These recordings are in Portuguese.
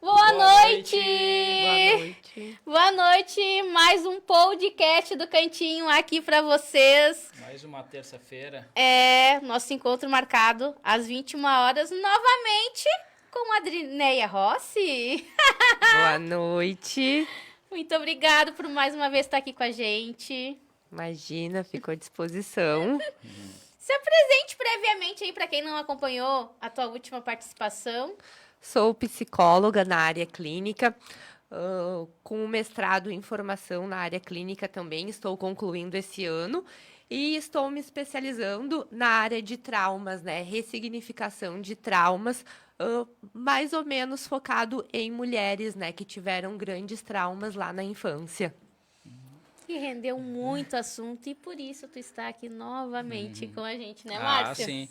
Boa noite! Boa noite! Boa noite! Mais um podcast do Cantinho aqui pra vocês. Mais uma terça-feira. Nosso encontro marcado às 21 horas, novamente com a Adrineia Rossi. Boa noite! Muito obrigada por mais uma vez estar aqui com a gente. Imagina, ficou à disposição. Se apresente previamente aí pra quem não acompanhou a tua última participação. Sou psicóloga na área clínica, com mestrado em formação na área clínica também. Estou concluindo esse ano e estou me especializando na área de traumas, né? Ressignificação de traumas, mais ou menos focado em mulheres, né? Que tiveram grandes traumas lá na infância. Que rendeu muito assunto e por isso tu está aqui novamente com a gente, né, Márcia? Ah, sim.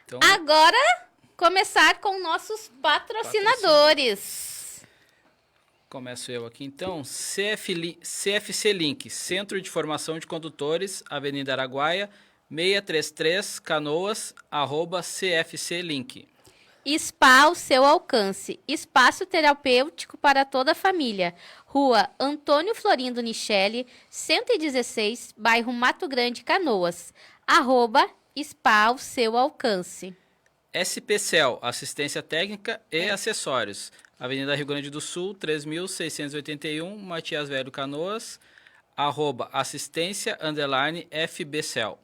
Então, Agora, começar com nossos patrocinadores. começo eu aqui. Então, CFC Link, Centro de Formação de Condutores, Avenida Araguaia, 633, Canoas, @CFC Link. Spa ao seu alcance. Espaço terapêutico para toda a família. Rua Antônio Florindo Nichelle, 116, bairro Mato Grande, Canoas. @Spa ao seu alcance. SPCEL, Assistência Técnica e Acessórios, Avenida Rio Grande do Sul, 3681, Matias Velho, Canoas, @assistência_FBCEL.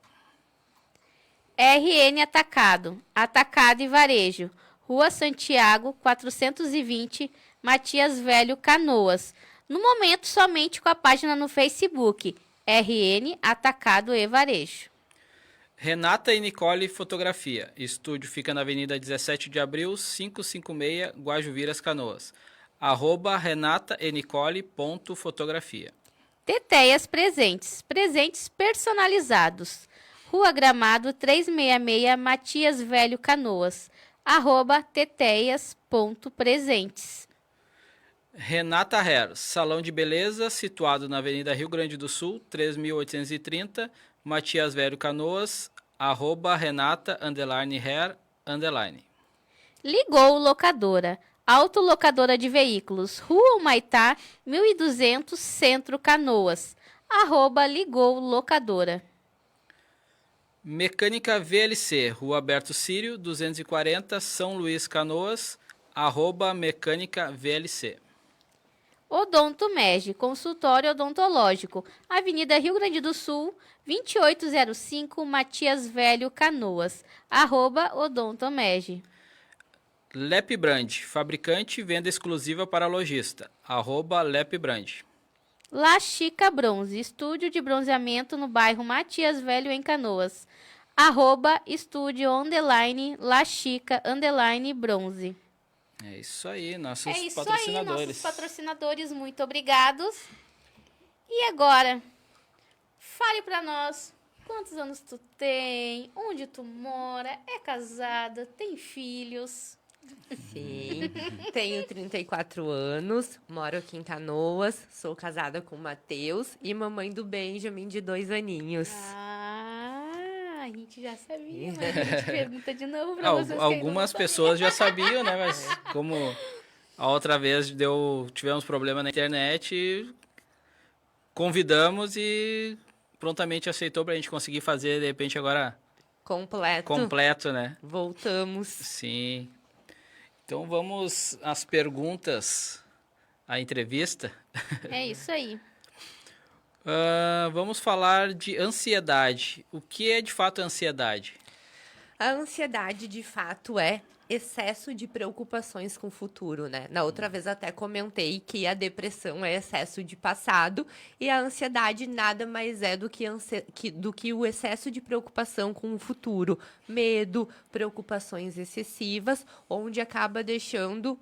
RN Atacado. Atacado e Varejo. Rua Santiago, 420, Matias Velho, Canoas. No momento, somente com a página no Facebook, RN Atacado e Varejo. Renata e Nicole Fotografia. Estúdio fica na Avenida 17 de Abril, 556, Guajuviras, Canoas. @renataenicole.fotografia. Teteias Presentes. Presentes personalizados. Rua Gramado, 366, Matias Velho, Canoas. @teteias.presentes. Renata Hair, Salão de Beleza, situado na Avenida Rio Grande do Sul, 3830, Matias Velho, Canoas, @Renata_Hair_. Ligou Locadora. Autolocadora de veículos. Rua Humaitá, 1200, Centro, Canoas. @Ligou Locadora. Mecânica VLC, Rua Alberto Sírio, 240, São Luís, Canoas, @Mecânica VLC. Odonto Meg, consultório odontológico. Avenida Rio Grande do Sul, 2805, Matias Velho, Canoas. @Odonto Meg. Lep Brand, fabricante e venda exclusiva para lojista, @Lep Brand. La Chica Bronze, estúdio de bronzeamento no bairro Matias Velho, em Canoas. @estúdio_ La Chica _bronze. É isso aí, nossos É isso aí, patrocinadores. nossos patrocinadores, muito obrigados. E agora, fale pra nós, quantos anos tu tem, onde tu mora, é casada, tem filhos? Sim, tenho 34 anos, moro aqui em Canoas, sou casada com o Matheus e mamãe do Benjamin, de 2 aninhos. A gente já sabia, mas a gente pergunta de novo pra vocês. Algumas pessoas já sabiam, né? Mas como a outra vez tivemos problema na internet, convidamos e prontamente aceitou pra gente conseguir fazer, de repente, agora completo, né? Voltamos. Sim. Então vamos às perguntas, à entrevista. É isso aí. Vamos falar de ansiedade. O que é de fato ansiedade? A ansiedade, de fato, é excesso de preocupações com o futuro, né? Na outra vez até comentei que a depressão é excesso de passado e a ansiedade nada mais é do que o excesso de preocupação com o futuro. Medo, preocupações excessivas, onde acaba deixando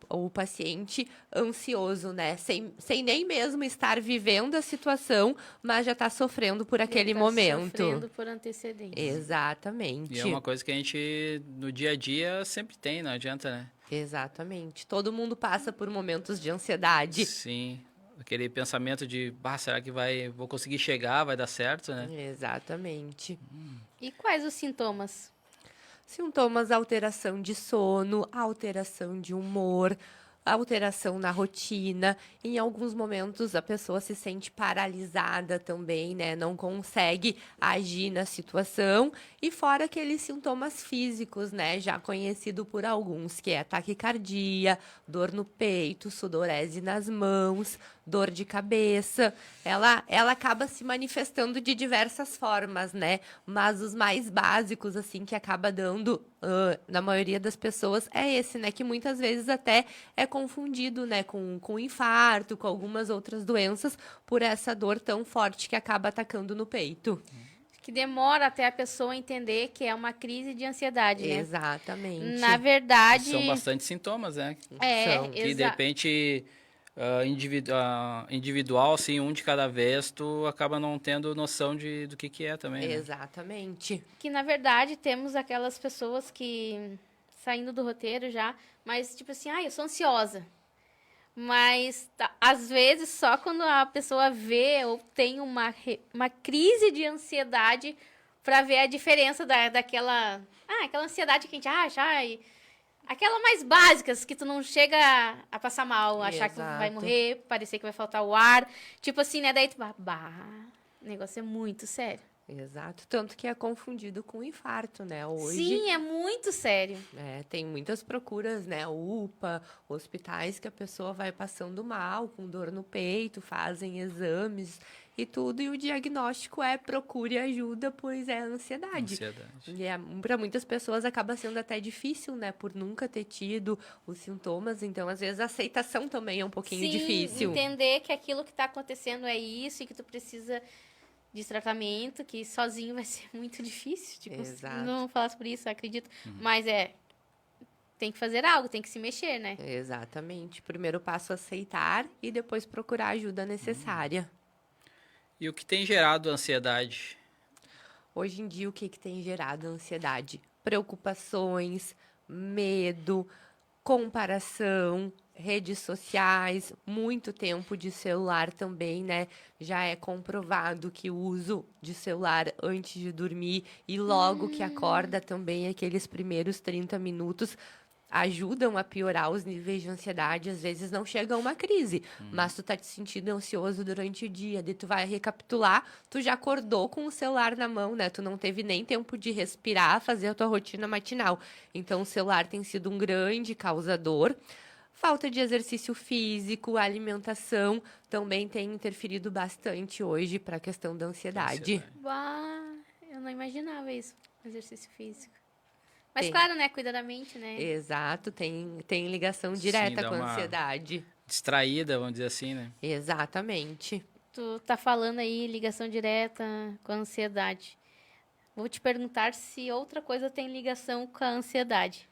o paciente ansioso, né? Sem nem mesmo estar vivendo a situação, mas já está sofrendo por aquele momento. Sofrendo por antecedência. Exatamente. E é uma coisa que a gente, no dia a dia, sempre tem, não adianta, né? Exatamente. Todo mundo passa por momentos de ansiedade. Sim. Aquele pensamento de, será que vou conseguir chegar, vai dar certo, né? Exatamente. E quais os sintomas? Sintomas: alteração de sono, alteração de humor, alteração na rotina. Em alguns momentos a pessoa se sente paralisada também, né? Não consegue agir na situação. E fora aqueles sintomas físicos, né? Já conhecido por alguns, que é taquicardia, dor no peito, sudorese nas mãos, dor de cabeça. Ela acaba se manifestando de diversas formas, né? Mas os mais básicos, assim, que acaba dando na maioria das pessoas é esse, né? Que muitas vezes até é confundido, né? Com infarto, com algumas outras doenças, por essa dor tão forte que acaba atacando no peito. Que demora até a pessoa entender que é uma crise de ansiedade, né? Exatamente. Na verdade, São bastante sintomas, né? São. Que de repente individual, assim, um de cada vez, tu acaba não tendo noção do que é também, né? Exatamente. que na verdade temos aquelas pessoas que saindo do roteiro já, mas tipo assim, eu sou ansiosa. Mas às vezes só quando a pessoa vê ou tem uma crise de ansiedade para ver a diferença daquela, aquela ansiedade que a gente acha, aquela mais básicas que tu não chega a passar mal, achar que vai Exato. morrer, parecer que vai faltar o ar, tipo assim, né? Daí tu, o negócio é muito sério. Exato. Tanto que é confundido com infarto, né? Hoje. Sim, é muito sério. Tem muitas procuras, né? UPA, hospitais que a pessoa vai passando mal, com dor no peito, fazem exames e tudo, e o diagnóstico é procure ajuda, pois é ansiedade. E para muitas pessoas acaba sendo até difícil, né? Por nunca ter tido os sintomas, então às vezes a aceitação também é um pouquinho difícil. Entender que aquilo que está acontecendo é isso e que tu precisa de tratamento, que sozinho vai ser muito difícil. Tipo, Exato. não falasse por isso, acredito. Mas tem que fazer algo, tem que se mexer, né? Exatamente. Primeiro passo, aceitar e depois procurar a ajuda necessária. E o que tem gerado ansiedade? Hoje em dia, o que tem gerado ansiedade? Preocupações, medo, comparação, redes sociais, muito tempo de celular também, né? Já é comprovado que o uso de celular antes de dormir e logo que acorda também, aqueles primeiros 30 minutos, ajudam a piorar os níveis de ansiedade. Às vezes não chega a uma crise, mas tu tá te sentindo ansioso durante o dia. Daí tu vai recapitular, tu já acordou com o celular na mão, né? Tu não teve nem tempo de respirar, fazer a tua rotina matinal. Então o celular tem sido um grande causador. Falta de exercício físico, alimentação também tem interferido bastante hoje para a questão da ansiedade. Eu não imaginava isso, exercício físico. Mas Tem. claro, né? Cuida da mente, né? Exato, tem ligação direta dá com a uma ansiedade. Distraída, vamos dizer assim, né? Exatamente. Tu tá falando aí ligação direta com a ansiedade. Vou te perguntar se outra coisa tem ligação com a ansiedade.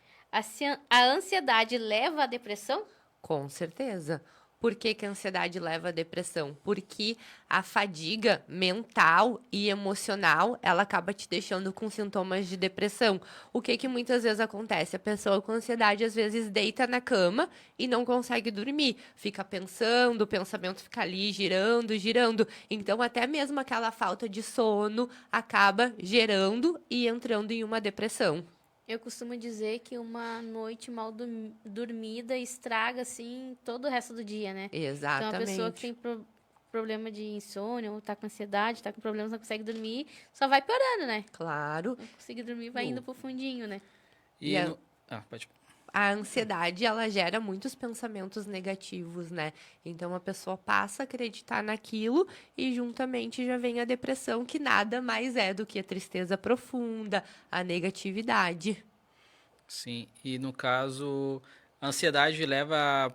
A ansiedade leva à depressão? Com certeza. Por que a ansiedade leva à depressão? Porque a fadiga mental e emocional, ela acaba te deixando com sintomas de depressão. O que muitas vezes acontece? A pessoa com ansiedade, às vezes, deita na cama e não consegue dormir. Fica pensando, o pensamento fica ali girando, girando. Então, até mesmo aquela falta de sono acaba gerando e entrando em uma depressão. Eu costumo dizer que uma noite mal dormida estraga, assim, todo o resto do dia, né? Exatamente. Então, a pessoa que tem problema de insônia, ou tá com ansiedade, tá com problemas, não consegue dormir, só vai piorando, né? Claro. Não conseguir dormir, vai indo pro fundinho, né? Pode. A ansiedade, ela gera muitos pensamentos negativos, né? Então, a pessoa passa a acreditar naquilo e, juntamente, já vem a depressão, que nada mais é do que a tristeza profunda, a negatividade. Sim, e no caso, a ansiedade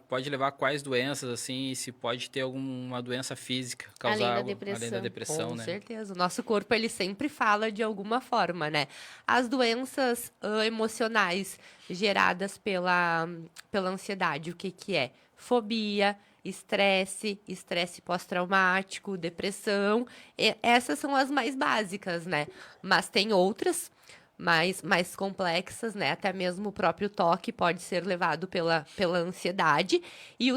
pode levar a quais doenças, assim, e se pode ter alguma doença física causar Além da depressão. Com né? certeza. O nosso corpo, ele sempre fala de alguma forma, né? As doenças emocionais geradas pela ansiedade, o que é? Fobia, estresse pós-traumático, depressão. Essas são as mais básicas, né? Mas tem outras mais complexas, né? Até mesmo o próprio toque pode ser levado pela ansiedade. E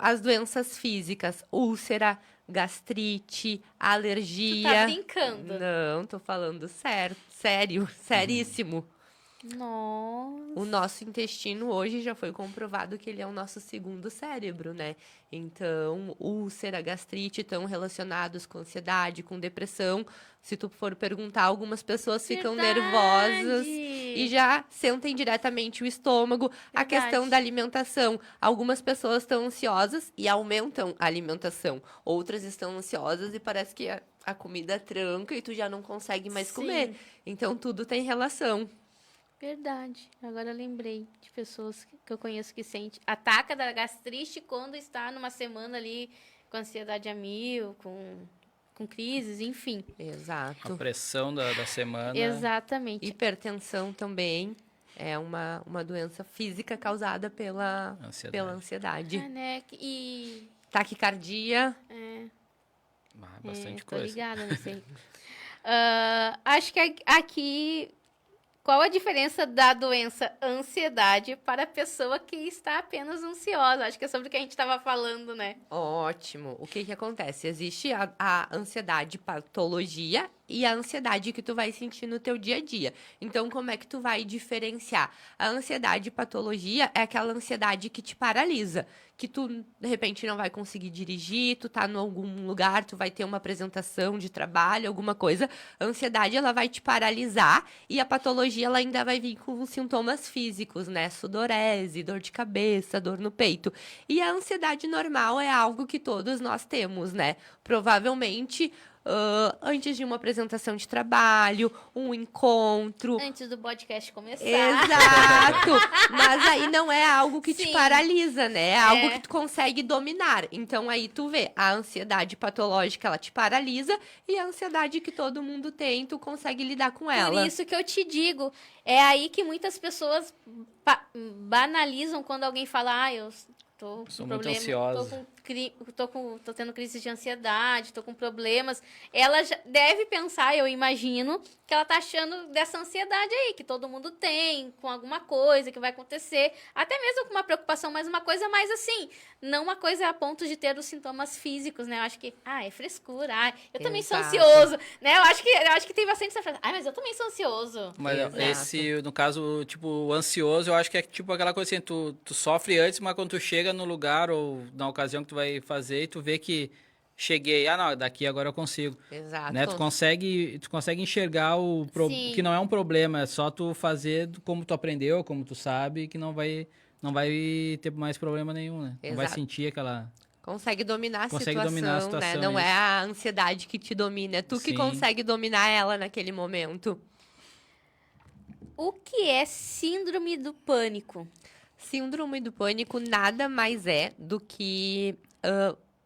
as doenças físicas, úlcera, gastrite, alergia. Tu tá brincando. Não, tô falando sério, seríssimo. Nossa. O nosso intestino hoje já foi comprovado que ele é o nosso segundo cérebro, né? Então, úlcera, gastrite estão relacionados com ansiedade, com depressão. Se tu for perguntar, algumas pessoas ficam nervosas e já sentem diretamente o estômago. A questão da alimentação. Algumas pessoas estão ansiosas e aumentam a alimentação. Outras estão ansiosas e parece que a comida tranca e tu já não consegue mais comer. Então, tudo tem relação. Verdade. Agora eu lembrei de pessoas que eu conheço que sente ataca da gastrite quando está numa semana ali com ansiedade a mil, com crises, enfim. Exato. A pressão da semana. Exatamente. Hipertensão também é uma doença física causada pela ansiedade. Né? E... Taquicardia. Bastante tô coisa. ligada, não sei. Acho que aqui... Qual a diferença da doença ansiedade para a pessoa que está apenas ansiosa? Acho que é sobre o que a gente estava falando, né? Ótimo. O que acontece? Existe a ansiedade patologia e a ansiedade que tu vai sentir no teu dia a dia. Então, como é que tu vai diferenciar? A ansiedade patologia é aquela ansiedade que te paralisa, que tu, de repente, não vai conseguir dirigir, tu tá em algum lugar, tu vai ter uma apresentação de trabalho, alguma coisa. A ansiedade, ela vai te paralisar e a patologia, ela ainda vai vir com sintomas físicos, né? Sudorese, dor de cabeça, dor no peito. E a ansiedade normal é algo que todos nós temos, né? Provavelmente... antes de uma apresentação de trabalho, um encontro. Antes do podcast começar. Exato! Mas aí não é algo que te paralisa, né? É algo que tu consegue dominar. Então aí tu vê, a ansiedade patológica, ela te paralisa, e a ansiedade que todo mundo tem, tu consegue lidar com ela. Por isso que eu te digo, é aí que muitas pessoas banalizam quando alguém fala, eu tô com Sou problema, muito ansiosa. tô tendo crise de ansiedade, tô com problemas. Ela já deve pensar, eu imagino, que ela tá achando dessa ansiedade aí, que todo mundo tem, com alguma coisa que vai acontecer, até mesmo com uma preocupação, mas uma coisa mais assim, não uma coisa a ponto de ter os sintomas físicos, né? Eu acho que, é frescura, eu também sou ansioso, né? Eu acho que tem bastante essa frase, mas eu também sou ansioso. Mas esse, no caso, tipo, o ansioso, eu acho que é tipo aquela coisa assim, tu sofre antes, mas quando tu chega no lugar ou na ocasião que tu vai fazer, e tu vê que cheguei, não, daqui agora eu consigo. Exato. Né? Tu consegue enxergar que não é um problema, é só tu fazer como tu aprendeu, como tu sabe, que não vai ter mais problema nenhum, né? Não vai sentir aquela... Consegue dominar a situação, né? Não é a ansiedade que te domina, é tu que consegue dominar ela naquele momento. O que é síndrome do pânico? Síndrome do pânico nada mais é do que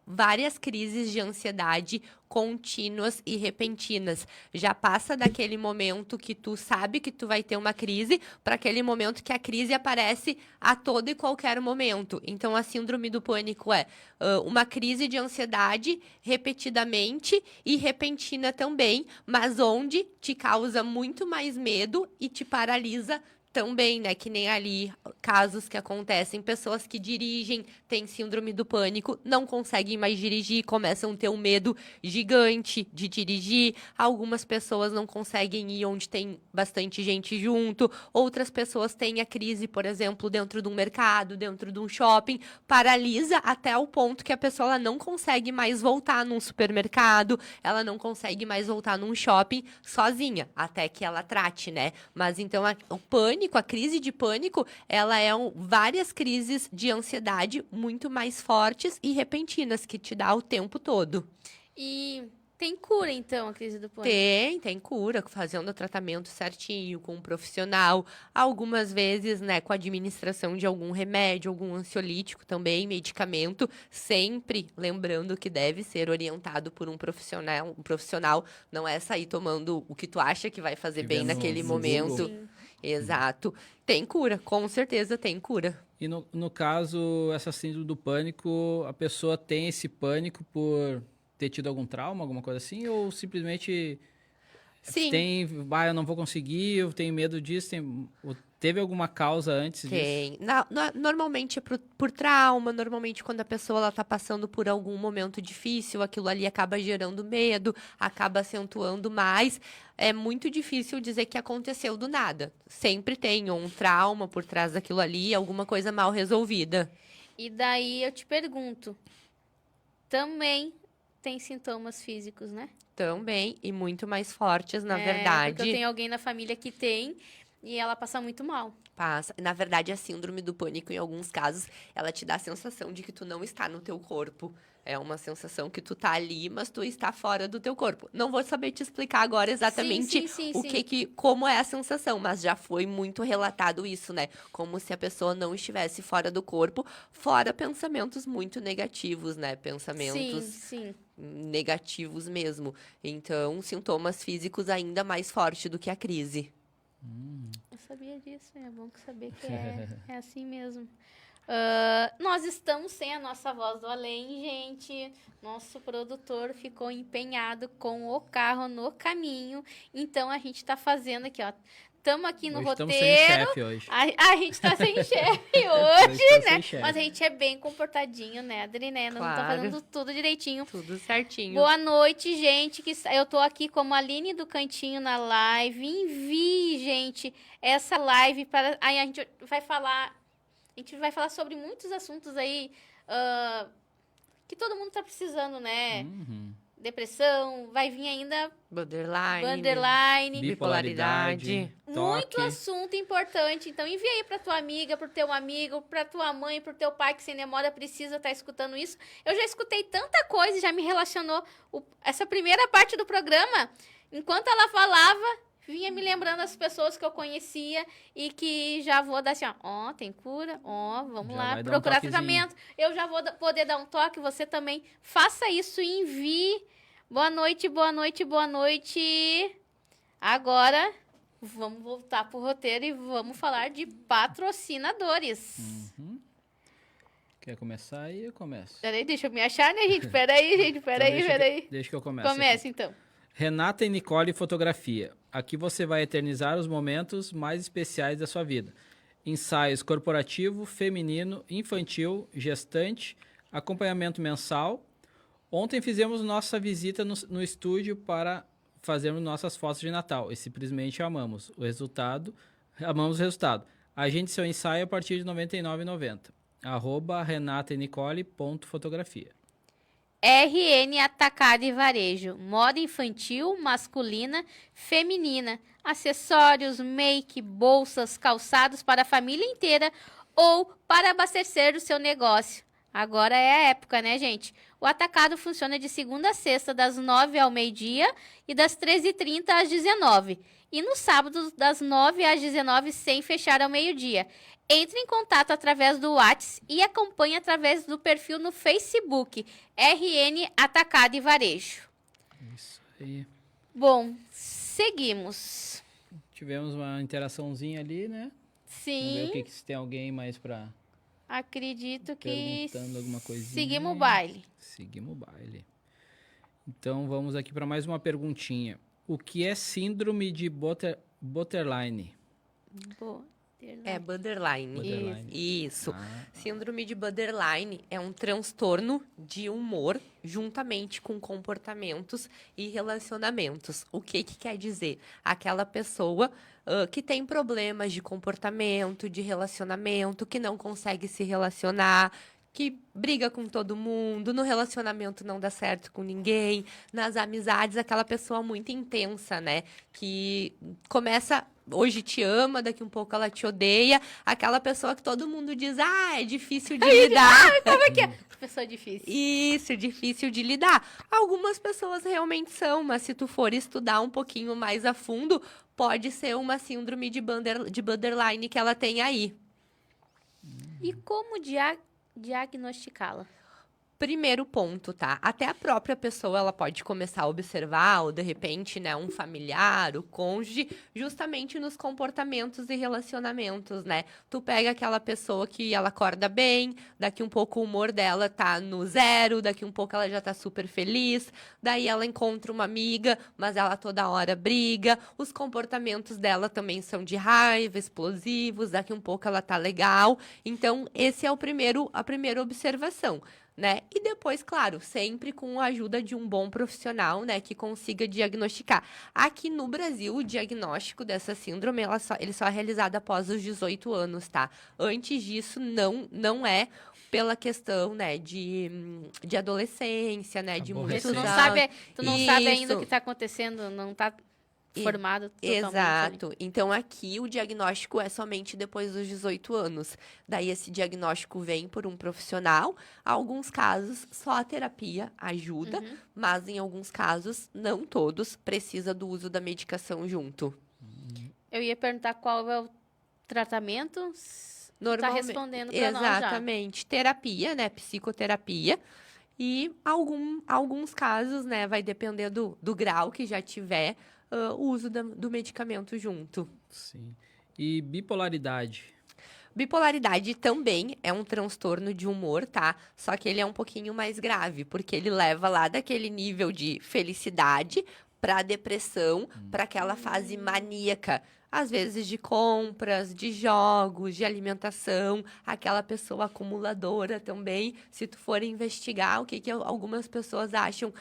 várias crises de ansiedade contínuas e repentinas. Já passa daquele momento que tu sabe que tu vai ter uma crise para aquele momento que a crise aparece a todo e qualquer momento. Então, a síndrome do pânico é uma crise de ansiedade repetidamente e repentina também, mas onde te causa muito mais medo e te paralisa também, né? Que nem ali, casos que acontecem, pessoas que dirigem, têm síndrome do pânico, não conseguem mais dirigir, começam a ter um medo gigante de dirigir. Algumas pessoas não conseguem ir onde tem bastante gente junto. Outras pessoas têm a crise, por exemplo, dentro de um mercado, dentro de um shopping, paralisa até o ponto que a pessoa ela não consegue mais voltar num supermercado, ela não consegue mais voltar num shopping sozinha, até que ela trate, né? Mas então o pânico, a crise de pânico, ela é várias crises de ansiedade muito mais fortes e repentinas, que te dá o tempo todo. E tem cura, então, a crise do pânico? Tem cura, fazendo o tratamento certinho, com um profissional. Algumas vezes, né, com a administração de algum remédio, algum ansiolítico também, medicamento. Sempre lembrando que deve ser orientado por um profissional. Não é sair tomando o que tu acha que vai fazer bem naquele momento. Sim. Exato. Tem cura, com certeza tem cura. E no caso, essa síndrome do pânico, a pessoa tem esse pânico por ter tido algum trauma, alguma coisa assim, ou simplesmente Sim. Eu não vou conseguir, eu tenho medo disso. Teve alguma causa antes disso? Tem. Normalmente é por trauma, normalmente quando a pessoa ela tá passando por algum momento difícil, aquilo ali acaba gerando medo, acaba acentuando mais. É muito difícil dizer que aconteceu do nada. Sempre tem um trauma por trás daquilo ali, alguma coisa mal resolvida. E daí eu te pergunto, também tem sintomas físicos, né? Também, e muito mais fortes, na Porque eu verdade. tenho alguém na família que tem e ela passa muito mal. Passa. Na verdade, a síndrome do pânico, em alguns casos, ela te dá a sensação de que tu não está no teu corpo. É uma sensação que tu tá ali, mas tu está fora do teu corpo. Não vou saber te explicar agora exatamente Sim. como é a sensação, mas já foi muito relatado isso, né? Como se a pessoa não estivesse fora do corpo, fora pensamentos muito negativos, né? Pensamentos Sim. negativos mesmo. Então, sintomas físicos ainda mais fortes do que a crise. Eu sabia disso, é bom saber que é assim mesmo. Nós estamos sem a nossa voz do além, gente. Nosso produtor ficou empenhado com o carro no caminho. Então a gente tá fazendo aqui, ó. Estamos aqui no Hoje estamos roteiro. sem chefe hoje. A gente tá sem chefe Hoje hoje, tá né? sem chefe. Mas a gente é bem comportadinho, né, Adri, né? Nós Claro. estamos fazendo tudo direitinho. Tudo certinho. Boa noite, gente. Eu tô aqui como Aline do Cantinho na live. Envie, gente, essa live para. Aí a gente vai falar. A gente vai falar sobre muitos assuntos aí que todo mundo tá precisando, né? Uhum. Depressão, vai vir ainda Borderline. borderline. Muito toque. assunto importante. Então envia aí pra tua amiga, pro teu amigo, pra tua mãe, pro teu pai que sem demora precisa estar escutando isso. Eu já escutei tanta coisa, já me relacionou. Essa primeira parte do programa, enquanto ela falava, vinha me lembrando as pessoas que eu conhecia e que já vou dar assim, ó, tem cura, vamos Já lá, vai dar um procurar toquezinho. tratamento. Eu já vou poder dar um toque, você também. Faça isso e envie. Boa noite, boa noite, boa noite. Agora, vamos voltar pro roteiro e vamos falar de patrocinadores. Quer começar aí? Eu começo. Peraí, deixa eu me achar, né, gente? Peraí, gente, peraí. Deixa que eu comece. Comece, então. Renata e Nicole Fotografia. Aqui você vai eternizar os momentos mais especiais da sua vida. Ensaios corporativo, feminino, infantil, gestante, acompanhamento mensal. Ontem fizemos nossa visita no estúdio para fazermos nossas fotos de Natal e simplesmente amamos o resultado. Agende seu ensaio a partir de R$ 99,90. @renataenicole.fotografia. RN Atacado e Varejo. Moda infantil, masculina, feminina. Acessórios, make, bolsas, calçados para a família inteira ou para abastecer o seu negócio. Agora é a época, né, gente? O atacado funciona de segunda a sexta, das 9 ao meio-dia e das 13h30 às 19h. E no sábado, das 9 às 19h, sem fechar ao meio-dia. Entre em contato através do WhatsApp e acompanhe através do perfil no Facebook, RN Atacado e Varejo. Isso aí. Bom, seguimos. Tivemos uma interaçãozinha ali, né? Vamos ver Sim, o que se tem alguém mais para acredito que perguntando alguma coisinha. seguimos o baile. Seguimos o baile. Então vamos aqui para mais uma perguntinha. O que é síndrome de borderline? É borderline. Borderline. Isso. Ah, Síndrome de borderline é um transtorno de humor juntamente com comportamentos e relacionamentos. O que quer dizer? Aquela pessoa que tem problemas de comportamento, de relacionamento, que não consegue se relacionar, que briga com todo mundo, no relacionamento não dá certo com ninguém, nas amizades, aquela pessoa muito intensa, né? Que começa, hoje te ama, daqui um pouco ela te odeia, aquela pessoa que todo mundo diz, é difícil de lidar. Como é que é? Pessoa difícil. Isso, difícil de lidar. Algumas pessoas realmente são, mas se tu for estudar um pouquinho mais a fundo, pode ser uma síndrome de borderline que ela tem aí. E como diagnosticá-la? Primeiro ponto, tá? Até a própria pessoa, ela pode começar a observar, ou de repente, né, um familiar, o cônjuge, justamente nos comportamentos e relacionamentos, né? Tu pega aquela pessoa que ela acorda bem, daqui um pouco o humor dela tá no zero, daqui um pouco ela já tá super feliz, daí ela encontra uma amiga, mas ela toda hora briga, os comportamentos dela também são de raiva, explosivos, daqui um pouco ela tá legal. Então, esse é a primeira observação, né? E depois, claro, sempre com a ajuda de um bom profissional, né, que consiga diagnosticar. Aqui no Brasil, o diagnóstico dessa síndrome, ele só é realizado após os 18 anos, tá? Antes disso, não é pela questão, né, de adolescência, né, de Porque Porque muitos tu não sabe ainda o Isso. que tá acontecendo, não tá formado totalmente ali. Exato. Então, aqui o diagnóstico é somente depois dos 18 anos. Daí, esse diagnóstico vem por um profissional. Alguns casos, só a terapia ajuda, mas em alguns casos, não todos, precisa do uso da medicação junto. Eu ia perguntar qual é o tratamento. Tu tá Normalmente, respondendo pra nós já. exatamente. Terapia, né? Psicoterapia. E alguns casos, né? Vai depender do grau que já tiver, o uso do medicamento junto. Sim. E bipolaridade? Bipolaridade também é um transtorno de humor, tá? Só que ele é um pouquinho mais grave, porque ele leva lá daquele nível de felicidade para depressão, para aquela fase maníaca. Às vezes de compras, de jogos, de alimentação, aquela pessoa acumuladora também. Se tu for investigar, o que que algumas pessoas acham?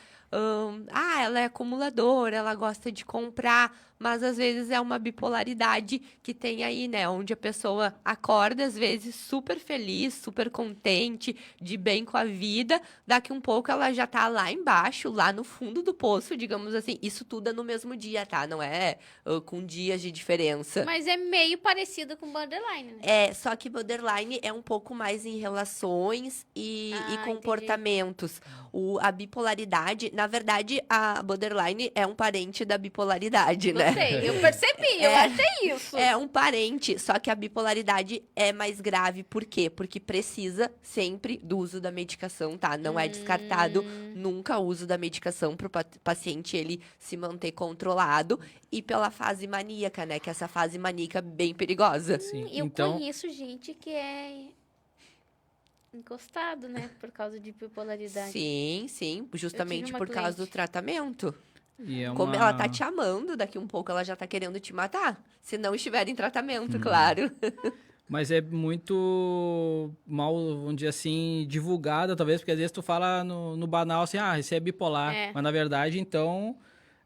Ela é acumuladora, ela gosta de comprar, mas às vezes é uma bipolaridade que tem aí, né? Onde a pessoa acorda, às vezes, super feliz, super contente, de bem com a vida. Daqui um pouco ela já tá lá embaixo, lá no fundo do poço, digamos assim. Isso tudo é no mesmo dia, tá? Não é com dias de diferença. Mas é meio parecido com borderline, né? É, só que borderline é um pouco mais em relações e Entendi. comportamentos. A bipolaridade, na verdade, a borderline é um parente da bipolaridade, né? Gostei, eu percebi, eu achei isso. É um parente, só que a bipolaridade é mais grave. Por quê? Porque precisa sempre do uso da medicação, tá? Não é descartado nunca o uso da medicação para o paciente ele se manter controlado e pela fase maníaca, né? Que é essa fase maníaca bem perigosa. Sim. Eu Então, conheço gente que é encostado, né? Por causa de bipolaridade. Sim, justamente uma por causa do cliente. tratamento. e é Como uma... ela tá te amando, daqui um pouco ela já tá querendo te matar. Se não estiver em tratamento, claro. Mas é muito mal, vamos dizer assim, divulgada, talvez, porque às vezes tu fala no banal assim, esse é bipolar. É. Mas na verdade, então,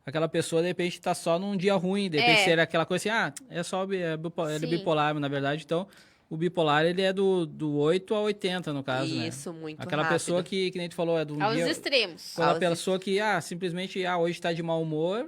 aquela pessoa, de repente, tá só num dia ruim. De repente, É. ser aquela coisa assim, é só ele é Sim. bipolar, mas na verdade, então, o bipolar, ele é do 8 a 80, no caso, né? Isso, muito Aquela rápido. pessoa que nem tu falou, é do Aos dia... extremos. Aquela Aos pessoa que, simplesmente, hoje tá de mau humor,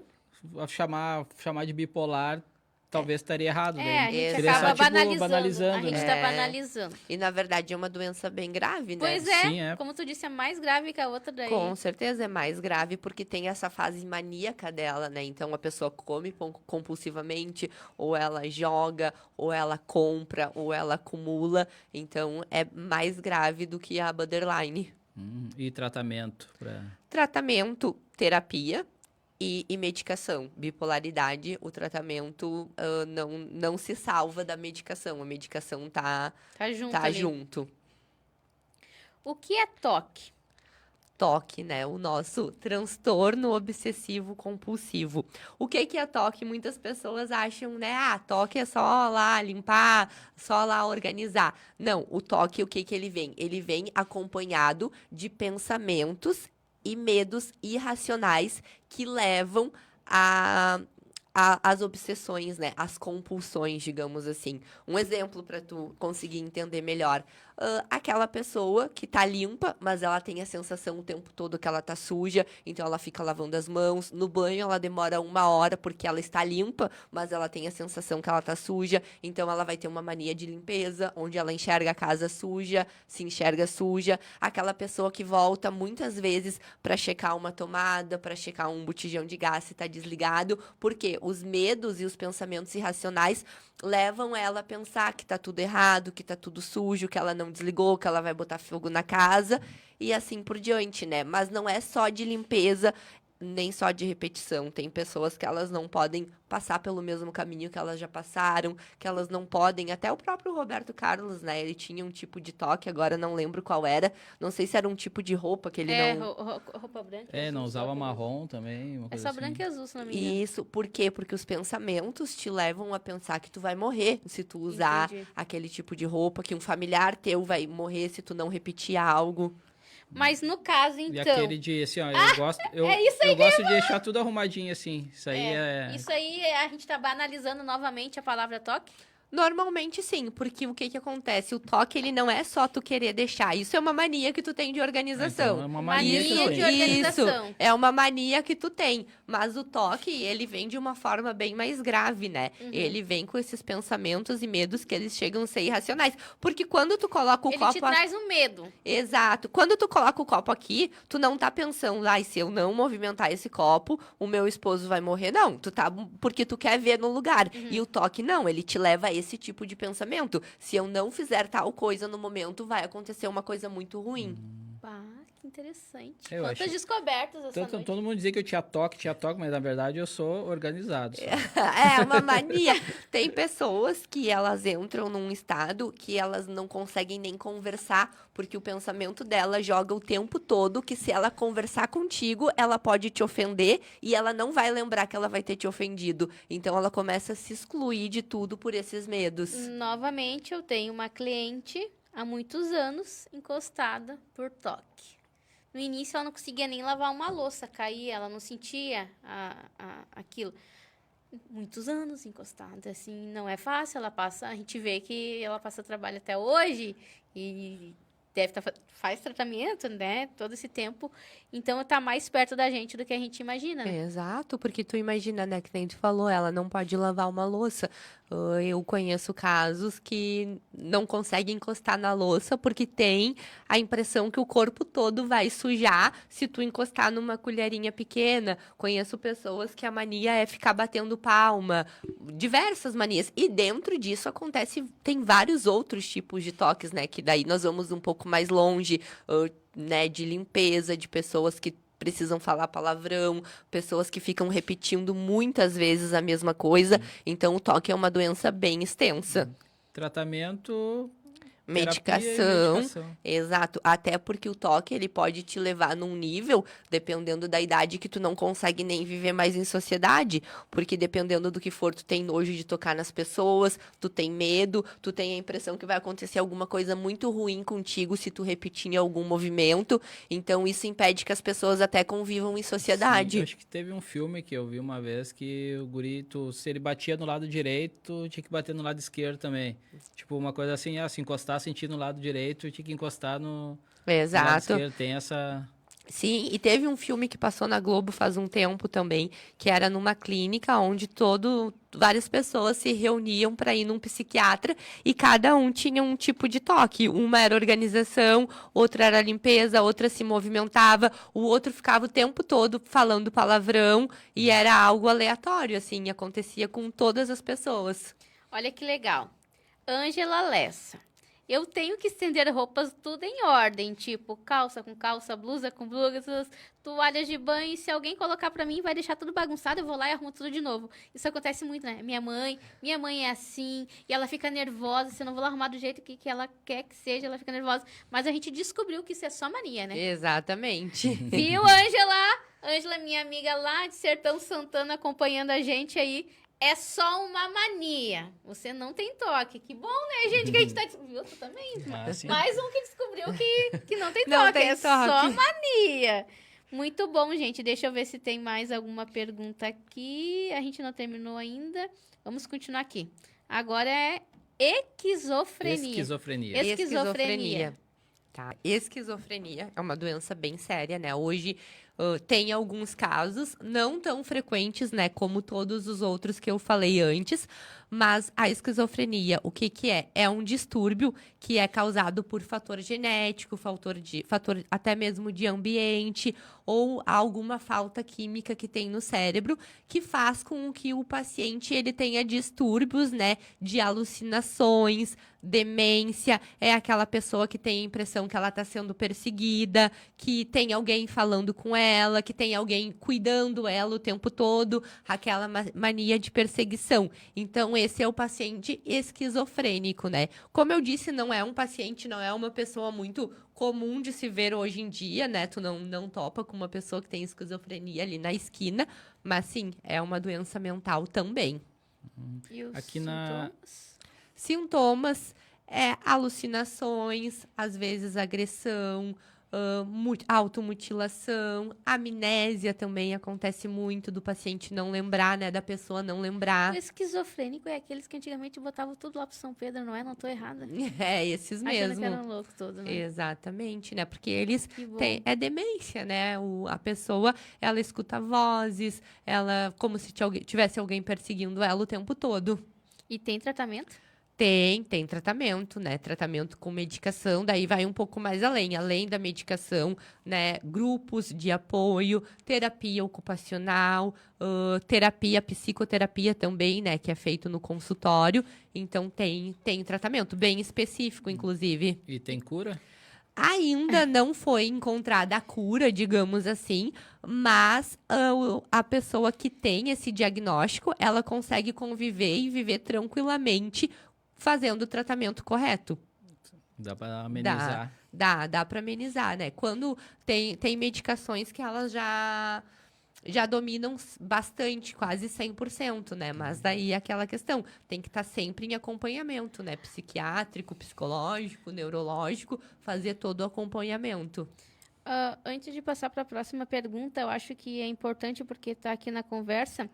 chamar de bipolar, talvez estaria errado. É, daí. a gente Seria acaba só, tipo, banalizando. A banalizando, gente né? tá É. banalizando. E na verdade é uma doença bem grave, né? Pois é, Sim, é. como tu disse, é mais grave que a outra daí. Com certeza é mais grave porque tem essa fase maníaca dela, né? Então a pessoa come compulsivamente, ou ela joga, ou ela compra, ou ela acumula. Então é mais grave do que a borderline. E tratamento pra... Tratamento, terapia e medicação. Bipolaridade, o tratamento não se salva da medicação. A medicação tá Tá junto ali. junto. O que é toque? TOC, né? O nosso transtorno obsessivo compulsivo. O que é TOC? Muitas pessoas acham, né? TOC é só lá limpar, só lá organizar. Não, o TOC, o que ele vem? Ele vem acompanhado de pensamentos e medos irracionais que levam as obsessões, né? As compulsões, digamos assim. Um exemplo para tu conseguir entender melhor. Aquela pessoa que tá limpa, mas ela tem a sensação o tempo todo que ela tá suja, então ela fica lavando as mãos. No banho ela demora 1 hora porque ela está limpa, mas ela tem a sensação que ela tá suja, então ela vai ter uma mania de limpeza, onde ela enxerga a casa suja, se enxerga suja. Aquela pessoa que volta muitas vezes para checar uma tomada, para checar um botijão de gás se tá desligado, porque os medos e os pensamentos irracionais levam ela a pensar que tá tudo errado, que tá tudo sujo, que ela não desligou, que ela vai botar fogo na casa e assim por diante, né? Mas não é só de limpeza, nem só de repetição. Tem pessoas que elas não podem passar pelo mesmo caminho que elas já passaram, que elas não podem. Até o próprio Roberto Carlos, né? Ele tinha um tipo de toque, agora não lembro qual era. Não sei se era um tipo de roupa que ele não. Roupa branca. É, azul, não usava só marrom também, uma É coisa só assim. branco e azul, se não me engano. Isso, por quê? Porque os pensamentos te levam a pensar que tu vai morrer se tu usar Entendi. aquele tipo de roupa, que um familiar teu vai morrer se tu não repetir algo. Mas no caso, E então... aquele de, assim, ó, eu gosto, é isso aí eu gosto de deixar tudo arrumadinho, assim. Isso aí é... Isso aí, a gente tá banalizando novamente a palavra toque? Normalmente sim, porque o que que acontece? O toque, ele não é só tu querer deixar. Isso é uma mania que tu tem de organização. Então, é uma mania que eu Mania tenho. de organização. Isso, é uma mania que tu tem. Mas o toque, ele vem de uma forma bem mais grave, né? Ele vem com esses pensamentos e medos que eles chegam a ser irracionais. Porque quando tu coloca o Ele copo... te traz um medo. Exato. Quando tu coloca o copo aqui, tu não tá pensando, ai, se eu não movimentar esse copo, o meu esposo vai morrer. Não, tu tá porque tu quer ver no lugar. E o toque não, ele te leva a esse tipo de pensamento. Se eu não fizer tal coisa no momento, vai acontecer uma coisa muito ruim. Ah, que interessante. Eu Quantas acho- descobertas essa noite. Todo mundo dizia que eu tinha toque, mas na verdade eu sou organizado. só. É uma mania. Tem pessoas que elas entram num estado que elas não conseguem nem conversar, porque o pensamento dela joga o tempo todo que se ela conversar contigo, ela pode te ofender e ela não vai lembrar que ela vai ter te ofendido. Então ela começa a se excluir de tudo por esses medos. Novamente, eu tenho uma cliente há muitos anos encostada por toque. No início, ela não conseguia nem lavar uma louça, caía, ela não sentia aquilo. Muitos anos encostada, assim, não é fácil, a gente vê que ela passa trabalho até hoje e faz tratamento, né, todo esse tempo, então tá mais perto da gente do que a gente imagina, né? Exato, porque tu imagina, né, que nem tu falou, ela não pode lavar uma louça. Eu conheço casos que não conseguem encostar na louça porque tem a impressão que o corpo todo vai sujar se tu encostar numa colherinha pequena. Conheço pessoas que a mania é ficar batendo palma, diversas manias. E dentro disso acontece, tem vários outros tipos de toques, né, que daí nós vamos um pouco mais longe, né, de limpeza, de pessoas que precisam falar palavrão, pessoas que ficam repetindo muitas vezes a mesma coisa. Então, o toque é uma doença bem extensa. Tratamento, terapia e Medicação, medicação. exato. Até porque o toque, ele pode te levar num nível, dependendo da idade, que tu não consegue nem viver mais em sociedade. Porque dependendo do que for, tu tem nojo de tocar nas pessoas, tu tem medo, tu tem a impressão que vai acontecer alguma coisa muito ruim contigo se tu repetir em algum movimento. Então, isso impede que as pessoas até convivam em Sim, sociedade. eu acho que teve um filme que eu vi uma vez que o guri, se ele batia no lado direito, tinha que bater no lado esquerdo também. Tipo, uma coisa assim, se encostar, sentir no lado direito, tinha que encostar no lado Exato. esquerdo. Tem essa... Sim, e teve um filme que passou na Globo faz um tempo também, que era numa clínica onde várias pessoas se reuniam para ir num psiquiatra e cada um tinha um tipo de toque. Uma era organização, outra era limpeza, outra se movimentava, o outro ficava o tempo todo falando palavrão e era algo aleatório, assim, acontecia com todas as pessoas. Olha que legal. Ângela Lessa. Eu tenho que estender roupas tudo em ordem, tipo calça com calça, blusa com blusa, toalhas de banho. E se alguém colocar pra mim, vai deixar tudo bagunçado, eu vou lá e arrumo tudo de novo. Isso acontece muito, né? Minha mãe é assim, e ela fica nervosa. Se eu não vou lá arrumar do jeito que ela quer que seja, ela fica nervosa. Mas a gente descobriu que isso é só mania, né? Exatamente. Viu, Ângela? Ângela, minha amiga lá de Sertão Santana, acompanhando a gente aí. É só uma mania. Você não tem toque. Que bom, né, gente? Que a gente tá... Viu? Tu também? sim. Mais um que descobriu que não tem toque. Não tem é toque. só mania. Muito bom, gente. Deixa eu ver se tem mais alguma pergunta aqui. A gente não terminou ainda. Vamos continuar aqui. Agora é esquizofrenia. Esquizofrenia. Tá. Esquizofrenia é uma doença bem séria, né? Hoje, Tem alguns casos, não tão frequentes, né, como todos os outros que eu falei antes, mas a esquizofrenia, o que que é? É um distúrbio que é causado por fator genético, fator até mesmo de ambiente, ou alguma falta química que tem no cérebro, que faz com que o paciente ele tenha distúrbios, né, de alucinações, demência, é aquela pessoa que tem a impressão que ela está sendo perseguida, que tem alguém falando com ela, que tem alguém cuidando ela o tempo todo, aquela mania de perseguição. Então, esse é o paciente esquizofrênico, né? Como eu disse, não é um paciente, não é uma pessoa muito comum de se ver hoje em dia, né? Tu não topa com uma pessoa que tem esquizofrenia ali na esquina, mas sim, é uma doença mental também. E os Aqui na- sintomas? Sintomas alucinações, às vezes agressão, automutilação, amnésia também acontece muito do paciente não lembrar, né? Da pessoa não O lembrar. esquizofrênico é aqueles que antigamente botavam tudo lá pro São Pedro, não é? Não tô errada. É, esses Achando que mesmo. eram loucos todos, né? Exatamente, né? Porque eles Que bom. têm, é demência, né? A pessoa, ela escuta vozes, ela como se tivesse alguém perseguindo ela o tempo todo. E tem tratamento? Tem tratamento, né? Tratamento com medicação, daí vai um pouco mais além da medicação, né? Grupos de apoio, terapia ocupacional, psicoterapia também, né? Que é feito no consultório. Então, tem tratamento bem específico, inclusive. E tem cura? Ainda não foi encontrada a cura, digamos assim, mas a pessoa que tem esse diagnóstico, ela consegue conviver e viver tranquilamente fazendo o tratamento correto. Dá para amenizar. Dá para amenizar, né? Quando tem medicações que elas já dominam bastante, quase 100%, né? Mas daí é aquela questão, tem que estar sempre em acompanhamento, né? Psiquiátrico, psicológico, neurológico, fazer todo o acompanhamento. Antes de passar para a próxima pergunta, eu acho que é importante, porque está aqui na conversa,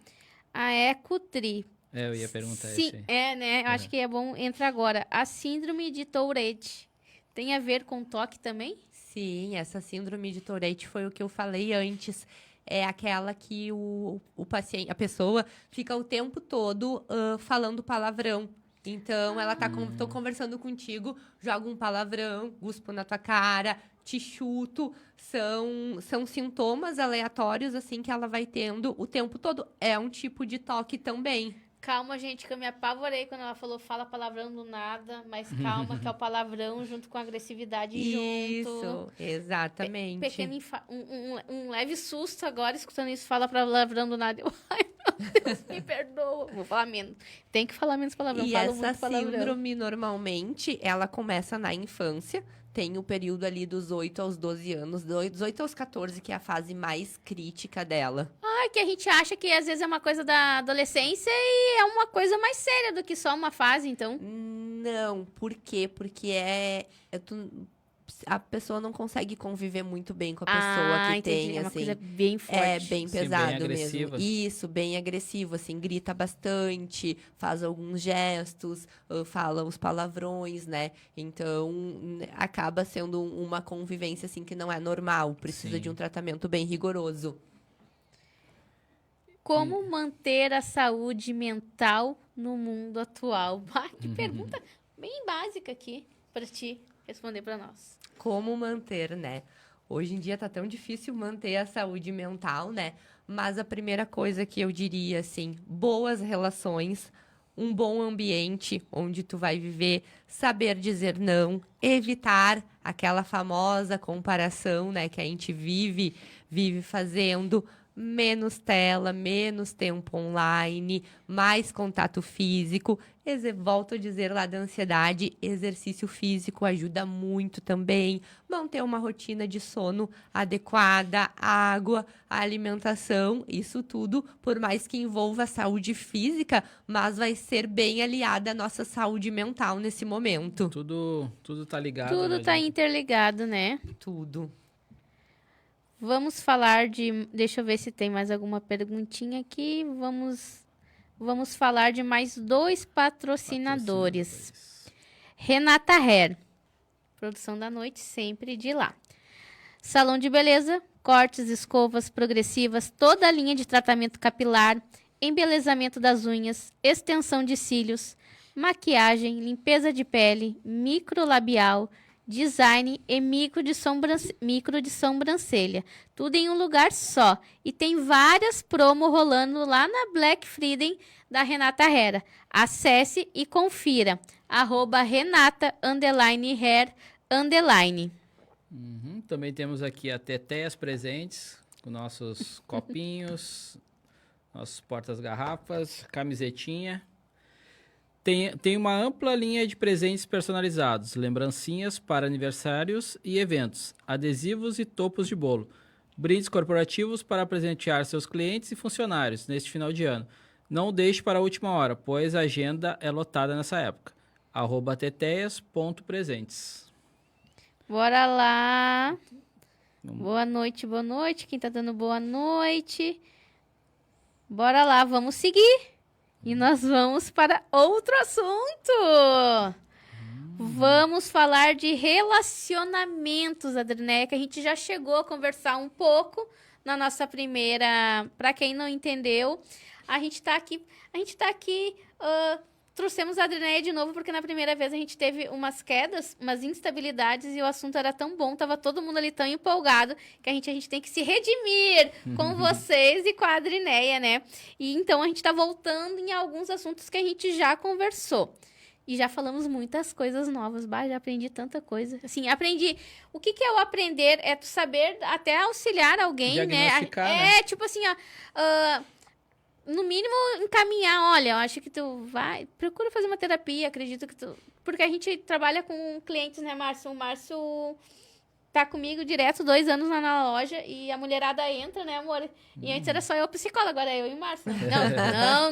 a Ecotri. Eu ia perguntar Sim, isso aí. né? Eu acho que é bom entrar agora. A síndrome de Tourette tem a ver com toque também? Sim, essa síndrome de Tourette foi o que eu falei antes. É aquela que o paciente, a pessoa fica o tempo todo falando palavrão. Então, ela tô conversando contigo, joga um palavrão, guspo na tua cara, te chuto. São sintomas aleatórios, assim, que ela vai tendo o tempo todo. É um tipo de toque também. Calma, gente, que eu me apavorei quando ela falou fala palavrão do nada, mas calma, que é o palavrão junto com a agressividade junto. Isso, exatamente. Pequeno um leve susto agora escutando isso, fala palavrão do nada. Ai, meu Deus, me perdoa. Vou falar menos. Tem que falar menos palavrão. E Falo essa muito palavrão. síndrome, normalmente, ela começa na infância. Tem o período ali dos 8 aos 12 anos, dos 8 aos 14, que é a fase mais crítica dela. Que a gente acha que às vezes é uma coisa da adolescência e é uma coisa mais séria do que só uma fase, então. Não, por quê? Porque a pessoa não consegue conviver muito bem com a pessoa que entendi. tem, É uma assim. coisa bem forte. É bem Sim, pesado bem agressiva. mesmo. Isso, bem agressivo, assim, grita bastante, faz alguns gestos, fala os palavrões, né? Então, acaba sendo uma convivência, assim, que não é normal. Precisa Sim. de um tratamento bem rigoroso. Como manter a saúde mental no mundo atual? Que pergunta bem básica aqui para ti responder para nós. Como manter, né? Hoje em dia tá tão difícil manter a saúde mental, né? Mas a primeira coisa que eu diria, assim, boas relações, um bom ambiente onde tu vai viver, saber dizer não, evitar aquela famosa comparação, né, que a gente vive fazendo. Menos tela, menos tempo online, mais contato físico. Volto a dizer lá da ansiedade, exercício físico ajuda muito também. Manter uma rotina de sono adequada, água, alimentação, isso tudo, por mais que envolva a saúde física, mas vai ser bem aliada à nossa saúde mental nesse momento. Tudo tá ligado. Tudo né, tá gente? interligado, né? Tudo. Vamos falar de... Deixa eu ver se tem mais alguma perguntinha aqui. Vamos falar de mais dois patrocinadores. Renata Hair. Produção da noite, sempre de lá. Salão de beleza cortes, escovas progressivas, toda a linha de tratamento capilar, embelezamento das unhas, extensão de cílios, maquiagem, limpeza de pele, microlabial, design e micro de sobrancelha. Tudo em um lugar só. E tem várias promos rolando lá na Black Friday da Renata Hera. Acesse e confira. @Renata_Hair_. Também temos aqui a Tetéias Presentes, com nossos copinhos, nossos portas-garrafas, camisetinha. Tem uma ampla linha de presentes personalizados, lembrancinhas para aniversários e eventos, adesivos e topos de bolo, brindes corporativos para presentear seus clientes e funcionários neste final de ano. Não deixe para a última hora, pois a agenda é lotada nessa época. @teteias.presentes. Bora lá. Boa noite. Quem tá dando boa noite? Bora lá, vamos seguir. E nós vamos para outro assunto. Vamos falar de relacionamentos, Adrineia, que a gente já chegou a conversar um pouco na nossa primeira. Para quem não entendeu, a gente tá aqui. Trouxemos a Adrineia de novo, porque na primeira vez a gente teve umas quedas, umas instabilidades, e o assunto era tão bom, tava todo mundo ali tão empolgado, que a gente tem que se redimir com vocês e com a Adrineia, né? E então a gente tá voltando em alguns assuntos que a gente já conversou. E já falamos muitas coisas novas. Bah, já aprendi tanta coisa. Assim, aprendi. O que é o aprender? É tu saber até auxiliar alguém, né? Né? Tipo assim, ó. No mínimo, encaminhar. Olha, eu acho que tu vai... Procura fazer uma terapia, acredito que tu... Porque a gente trabalha com clientes, né, Márcio? O Márcio tá comigo direto 2 anos lá na loja e a mulherada entra, né, amor? E antes era só eu psicóloga, agora é eu e o Márcio.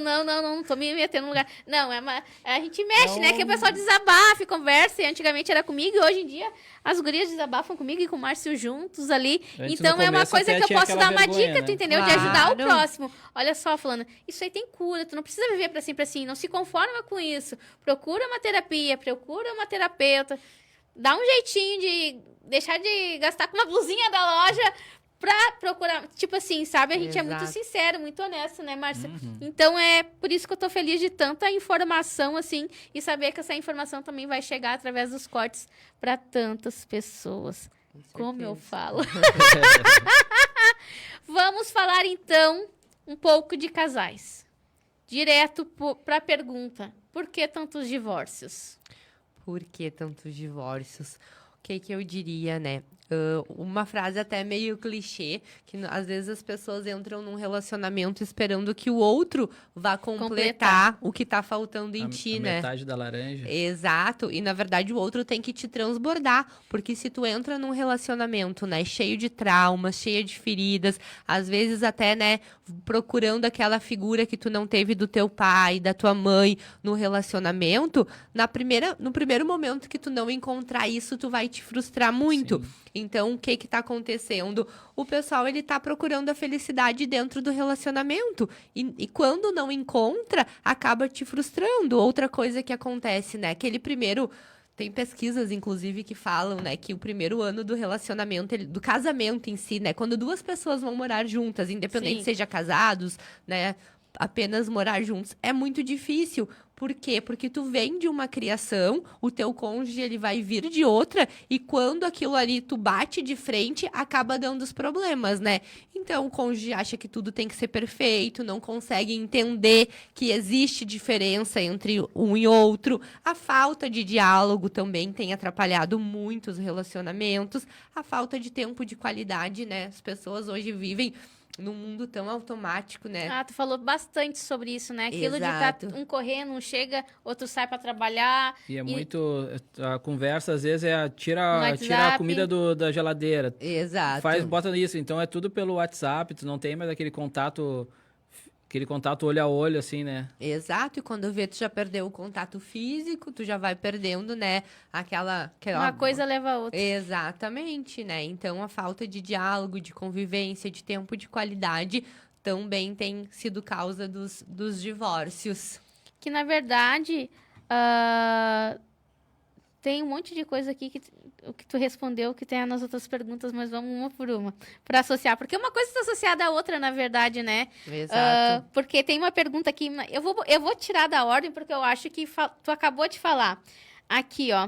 Não tô me metendo no lugar. Não, a gente mexe, né? Que o pessoal desabafa e conversa. E antigamente era comigo e hoje em dia as gurias desabafam comigo e com o Márcio juntos ali. Então é uma coisa que eu posso dar uma dica, tu entendeu? Claro. De ajudar o próximo. Olha só, falando, isso aí tem cura, tu não precisa viver pra sempre assim, não se conforma com isso. Procura uma terapia, procura uma terapeuta. Dá um jeitinho de deixar de gastar com uma blusinha da loja pra procurar. Tipo assim, sabe? A gente é muito sincero, muito honesto, né, Márcia? Então é por isso que eu tô feliz de tanta informação, assim, e saber que essa informação também vai chegar através dos cortes pra tantas pessoas. Como eu falo. Vamos falar, então, um pouco de casais. Direto pra pergunta: por que tantos divórcios? Por que tantos divórcios? O que eu diria, né? Uma frase até meio clichê, que às vezes as pessoas entram num relacionamento esperando que o outro vá completar o que tá faltando em ti, né? Metade da laranja. Exato. E, na verdade, o outro tem que te transbordar. Porque se tu entra num relacionamento, né, cheio de traumas, cheio de feridas, às vezes até, né, procurando aquela figura que tu não teve do teu pai, da tua mãe no relacionamento, no primeiro momento que tu não encontrar isso, tu vai te frustrar muito. Sim. Então, o que tá acontecendo? O pessoal, ele tá procurando a felicidade dentro do relacionamento. E quando não encontra, acaba te frustrando. Outra coisa que acontece, né? Aquele primeiro... Tem pesquisas, inclusive, que falam, né, que o primeiro ano do relacionamento, do casamento em si, né, quando 2 pessoas vão morar juntas, independente seja casados, né, apenas morar juntos, é muito difícil. Por quê? Porque tu vem de uma criação, o teu cônjuge, ele vai vir de outra, e quando aquilo ali tu bate de frente, acaba dando os problemas, né? Então, o cônjuge acha que tudo tem que ser perfeito, não consegue entender que existe diferença entre um e outro. A falta de diálogo também tem atrapalhado muito os relacionamentos. A falta de tempo de qualidade, né? As pessoas hoje vivem num mundo tão automático, né? Ah, tu falou bastante sobre isso, né? Aquilo Exato. de um correndo, um chega, outro sai pra trabalhar. E é muito... A conversa, às vezes, tira a WhatsApp. comida da geladeira. Exato. Bota nisso. Então, é tudo pelo WhatsApp. Tu não tem mais aquele contato olho a olho, assim, né? Exato. E quando vê, tu já perdeu o contato físico, tu já vai perdendo, né? Aquela Uma coisa leva a outra. Exatamente, né? Então, a falta de diálogo, de convivência, de tempo de qualidade também tem sido causa dos divórcios. Que, na verdade, Tem um monte de coisa aqui o que tu respondeu que tem nas outras perguntas, mas vamos uma por uma para associar. Porque uma coisa está associada à outra, na verdade, né? Exato. Porque tem uma pergunta aqui, eu vou tirar da ordem, porque eu acho que tu acabou de falar. Aqui, ó.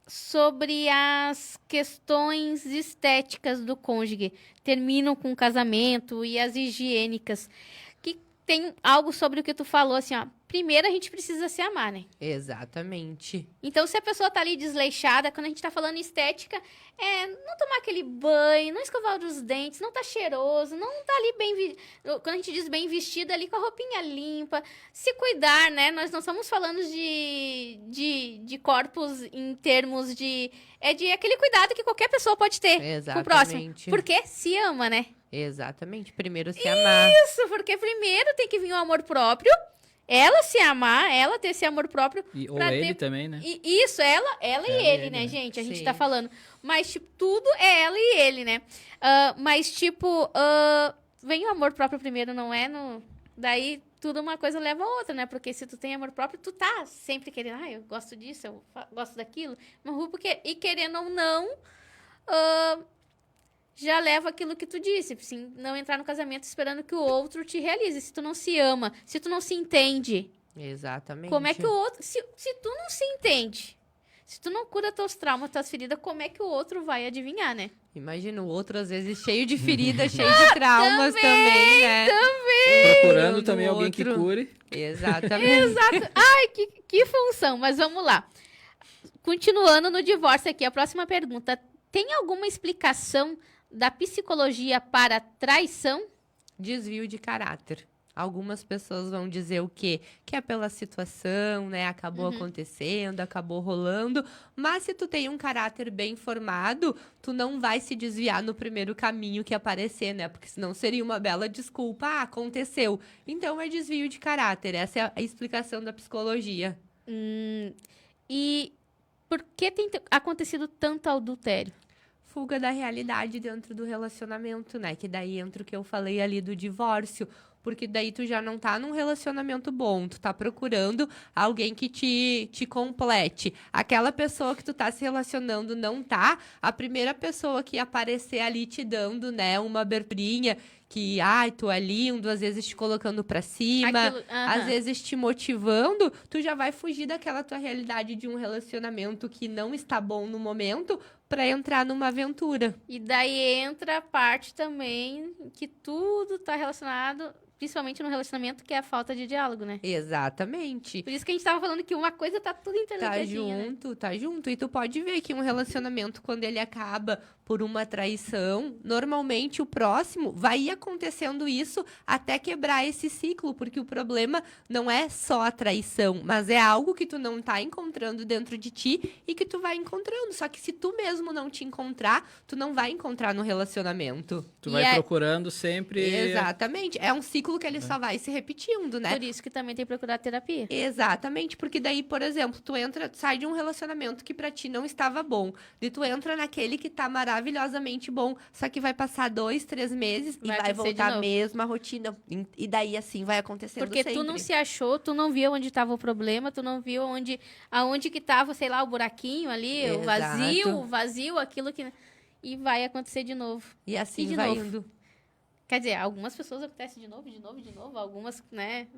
Sobre as questões estéticas do cônjuge. Terminam com o casamento e as higiênicas. Que tem algo sobre o que tu falou, assim, ó. Primeiro, a gente precisa se amar, né? Exatamente. Então, se a pessoa tá ali desleixada, quando a gente tá falando estética, não tomar aquele banho, não escovar os dentes, não tá cheiroso, não tá ali quando a gente diz bem vestida, ali com a roupinha limpa, se cuidar, né? Nós não estamos falando de corpos em termos de... É de aquele cuidado que qualquer pessoa pode ter com o próximo. Exatamente. Porque se ama, né? Exatamente. Primeiro se amar. Isso, porque primeiro tem que vir o amor próprio, ela se amar, ela ter esse amor próprio. Ou pra ele ter- também, né? Isso, ela e ele, ele, né, né? gente? A gente Sim. tá falando. Mas, tipo, tudo é ela e ele, né? Mas, tipo, vem o amor próprio primeiro, não é? Daí, tudo uma coisa leva a outra, né? Porque se tu tem amor próprio, tu tá sempre querendo, eu gosto disso, eu gosto daquilo. E querendo ou não, já leva aquilo que tu disse, assim, não entrar no casamento esperando que o outro te realize. Se tu não se ama, se tu não se entende, Exatamente. como é que o outro... Se tu não se entende, se tu não cura teus traumas, tuas feridas, como é que o outro vai adivinhar, né? Imagina o outro, às vezes, cheio de feridas, cheio de traumas também, né? Procurando No também alguém que outro. cure. Exatamente. Exato. Ai, que função. Mas vamos lá. Continuando no divórcio aqui, a próxima pergunta. Tem alguma explicação da psicologia para traição? Desvio de caráter. Algumas pessoas vão dizer o quê? Que é pela situação, né? Acabou acontecendo, acabou rolando. Mas se tu tem um caráter bem formado, tu não vai se desviar no primeiro caminho que aparecer, né? Porque senão seria uma bela desculpa. Ah, aconteceu. Então é desvio de caráter. Essa é a explicação da psicologia. E por que tem acontecido tanto adultério? Fuga da realidade dentro do relacionamento, né? Que daí entra o que eu falei ali do divórcio. Porque daí tu já não tá num relacionamento bom, tu tá procurando alguém que te complete. Aquela pessoa que tu tá se relacionando não tá, a primeira pessoa que aparecer ali te dando, né, uma aberturinha, que, ai, tu é lindo, às vezes te colocando pra cima, Aquilo- aham. às vezes te motivando, tu já vai fugir daquela tua realidade de um relacionamento que não está bom no momento pra entrar numa aventura. E daí entra a parte também que tudo tá relacionado, principalmente no relacionamento, que é a falta de diálogo, né? Exatamente. Por isso que a gente tava falando que uma coisa tá tudo Tá interligadinha, né? junto, tá junto. E tu pode ver que um relacionamento, quando ele acaba por uma traição, normalmente o próximo vai ir acontecendo isso até quebrar esse ciclo, porque o problema não é só a traição, mas é algo que tu não tá encontrando dentro de ti e que tu vai encontrando. Só que se tu mesmo não te encontrar, tu não vai encontrar no relacionamento. Tu E vai é- procurando sempre. Exatamente. É um ciclo que ele só vai se repetindo, né? Por isso que também tem que procurar terapia. Exatamente, porque daí, por exemplo, tu sai de um relacionamento que pra ti não estava bom, e tu entra naquele que tá maravilhosamente bom, só que vai passar 2, 3 meses e Vai vai acontecer de voltar a novo. mesma rotina. E daí, assim, vai acontecendo Porque sempre. tu não se achou, tu não viu onde estava o problema, tu não viu aonde que tava, sei lá, o buraquinho ali, o Exato. vazio, aquilo que... E vai acontecer de novo. E assim E de vai novo. indo. Quer dizer, algumas pessoas acontece de novo, algumas, né?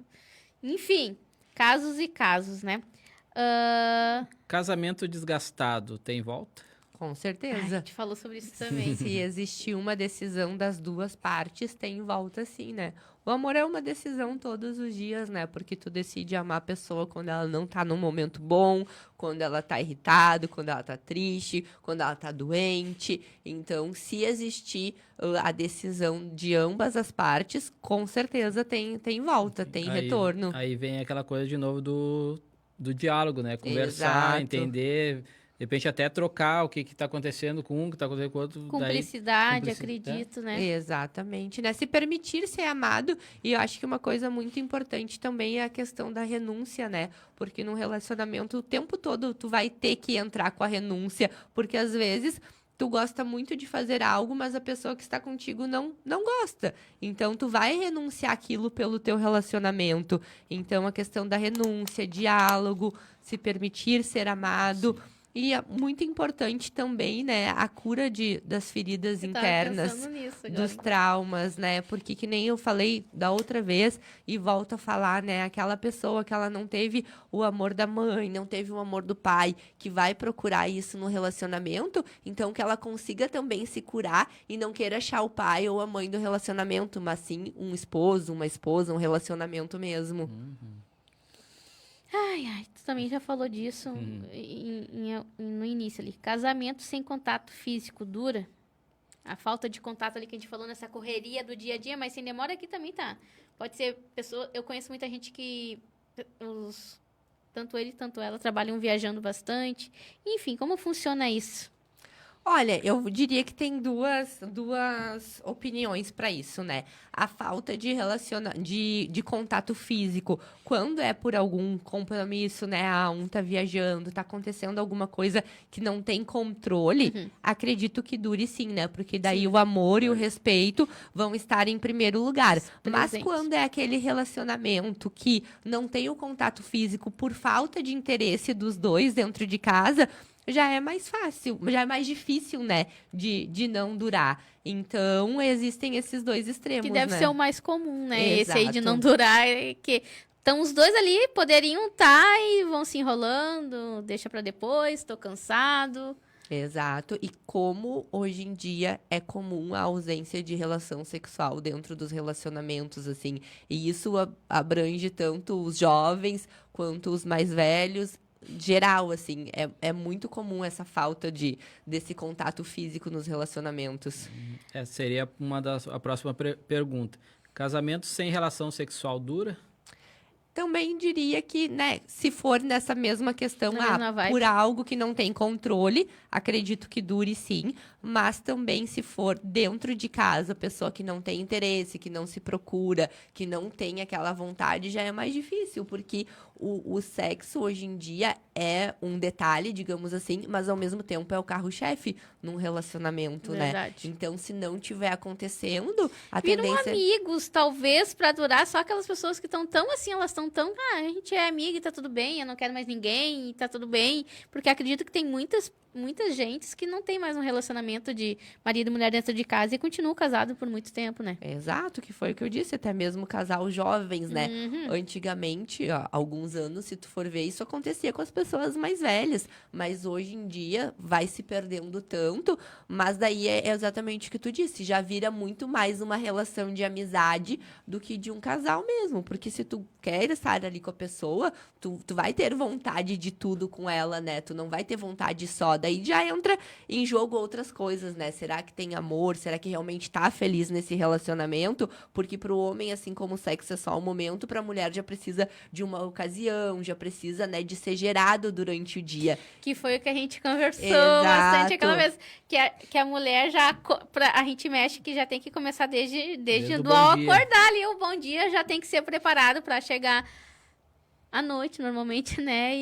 Enfim, casos e casos, né? Casamento desgastado tem volta? Com A certeza. gente falou sobre isso também. Se existir uma decisão das duas partes, tem volta sim, né? O amor é uma decisão todos os dias, né? Porque tu decide amar a pessoa quando ela não tá num momento bom, quando ela tá irritada, quando ela tá triste, quando ela tá doente. Então, se existir a decisão de ambas as partes, com certeza tem volta, tem retorno. Aí vem aquela coisa de novo do diálogo, né? Conversar, Exato. entender, de repente até trocar o que tá acontecendo com um, o que tá acontecendo com o outro. Cumplicidade, Daí, acredito, né? Exatamente, né? Se permitir ser amado, e eu acho que uma coisa muito importante também é a questão da renúncia, né? Porque num relacionamento, o tempo todo tu vai ter que entrar com a renúncia, porque às vezes tu gosta muito de fazer algo, mas a pessoa que está contigo não gosta. Então, tu vai renunciar aquilo pelo teu relacionamento. Então, a questão da renúncia, diálogo, se permitir ser amado. E é muito importante também, né, a cura das feridas Eu tava internas, pensando nisso agora. dos traumas, né? Porque que nem eu falei da outra vez e volto a falar, né? Aquela pessoa que ela não teve o amor da mãe, não teve o amor do pai, que vai procurar isso no relacionamento, então que ela consiga também se curar e não queira achar o pai ou a mãe do relacionamento, mas sim um esposo, uma esposa, um relacionamento mesmo. Ai, ai, tu também já falou disso no início ali. Casamento sem contato físico dura? A falta de contato ali que a gente falou nessa correria do dia a dia, mas sem demora aqui também tá. Pode ser pessoa. Eu conheço muita gente que tanto ele quanto ela trabalham viajando bastante. Enfim, como funciona isso? Olha, eu diria que tem duas opiniões para isso, né? A falta de contato físico, quando é por algum compromisso, né? Um tá viajando, tá acontecendo alguma coisa que não tem controle, acredito que dure sim, né? Porque daí o amor e o respeito vão estar em primeiro lugar. Mas Presentes. quando é aquele relacionamento que não tem o contato físico por falta de interesse dos dois dentro de casa, já é mais fácil, já é mais difícil, né, de não durar. Então, existem esses dois extremos, Que deve né? ser o mais comum, né? Esse aí de Exato. não durar, que então os dois ali poderiam estar e vão se enrolando, deixa pra depois, tô cansado. Exato. E como hoje em dia é comum a ausência de relação sexual dentro dos relacionamentos, assim. E isso abrange tanto os jovens quanto os mais velhos. Geral, assim, é muito comum essa falta desse contato físico nos relacionamentos. Seria a próxima pergunta. Casamento sem relação sexual dura? Também diria que, né, se for nessa mesma questão, Na mesma vibe. por algo que não tem controle, acredito que dure sim, mas também se for dentro de casa, pessoa que não tem interesse, que não se procura, que não tem aquela vontade, já é mais difícil, porque o sexo hoje em dia é um detalhe, digamos assim, mas ao mesmo tempo é o carro-chefe num relacionamento, né? Verdade. Então, se não tiver acontecendo, a Viram tendência... amigos, talvez, pra durar, só aquelas pessoas que estão tão assim, elas estão tão, a gente é amiga e tá tudo bem, eu não quero mais ninguém e tá tudo bem. Porque acredito que tem muitas gentes que não tem mais um relacionamento de marido e mulher dentro de casa e continuam casados por muito tempo, né? Exato, que foi o que eu disse, até mesmo casal jovens, né? Uhum. Antigamente, ó, alguns anos, se tu for ver, isso acontecia com as pessoas mais velhas, mas hoje em dia vai se perdendo tanto, mas daí é exatamente o que tu disse, já vira muito mais uma relação de amizade do que de um casal mesmo, porque se tu quer estar ali com a pessoa, tu vai ter vontade de tudo com ela, né? Tu não vai ter vontade só, daí já entra em jogo outras coisas, né? Será que tem amor? Será que realmente tá feliz nesse relacionamento? Porque pro homem, assim como o sexo é só um momento, pra mulher já precisa de uma ocasião, já precisa, né, de ser gerado durante o dia. Que foi o que a gente conversou Exato. bastante aquela vez. Que a mulher já. A gente mexe que já tem que começar desde o do bom ao dia. acordar ali. O bom dia já tem que ser preparado pra chegar à noite, normalmente, né?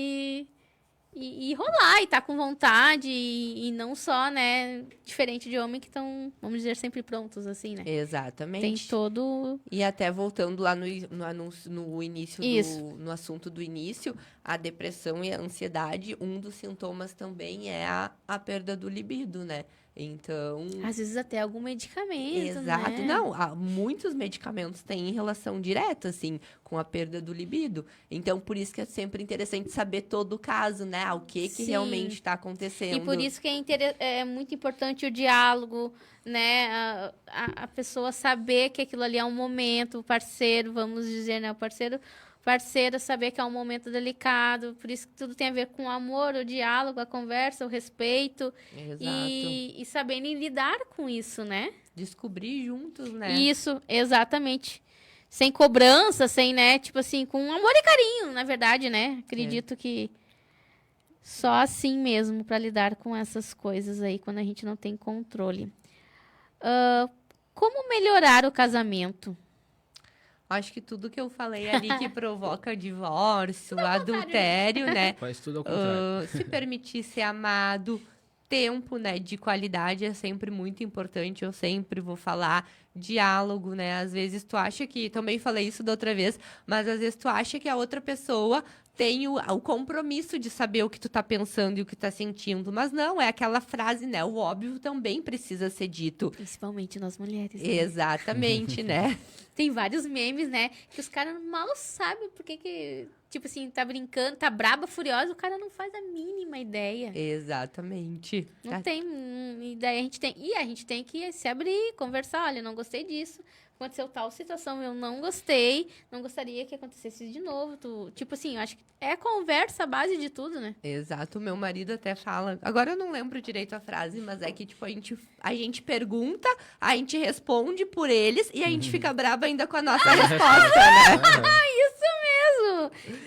E rolar, e tá com vontade, e não só, né? Diferente de homem que estão, vamos dizer, sempre prontos, assim, né? Tem Exatamente. todo. E até voltando lá no anúncio, no início, Isso. no assunto do início, a depressão e a ansiedade, um dos sintomas também é a perda do libido, né? Então, Às vezes até algum medicamento, exato. né? Não, muitos medicamentos têm relação direta, assim, com a perda do libido. Então, por isso que é sempre interessante saber todo o caso, né? O que Sim. realmente está acontecendo. E por isso que é muito importante o diálogo, né? A pessoa saber que aquilo ali é um momento, o parceiro, vamos dizer, né? O parceiro saber que é um momento delicado. Por isso que tudo tem a ver com o amor, o diálogo, a conversa, o respeito. Exato. E saberem lidar com isso, né? Descobrir juntos, né? Isso, exatamente. Sem cobrança, sem, né? Tipo assim, com amor e carinho, na verdade, né? Acredito que só assim mesmo para lidar com essas coisas aí, quando a gente não tem controle. Como melhorar o casamento? Acho que tudo que eu falei ali que provoca divórcio, adultério, né? Faz tudo ao contrário. Se permitir ser amado, tempo, né, de qualidade é sempre muito importante, eu sempre vou falar, diálogo, né, às vezes tu acha que, também falei isso da outra vez, mas às vezes tu acha que a outra pessoa tem o compromisso de saber o que tu tá pensando e o que tá sentindo, mas não, é aquela frase, né, o óbvio também precisa ser dito. Principalmente nós mulheres, né? Exatamente, né? Tem vários memes, né? Que os caras mal sabem por que, tipo assim, tá brincando, tá braba, furiosa, o cara não faz a mínima ideia. Exatamente. Não tem ideia, a gente tem que se abrir, conversar, olha, não gostei disso, aconteceu tal situação, eu não gostei, não gostaria que acontecesse de novo, tipo assim, eu acho que é conversa a base de tudo, né? Exato, meu marido até fala. Agora eu não lembro direito a frase, mas é que, tipo, a gente pergunta, a gente responde por eles e a gente fica brava ainda com a nossa resposta, né?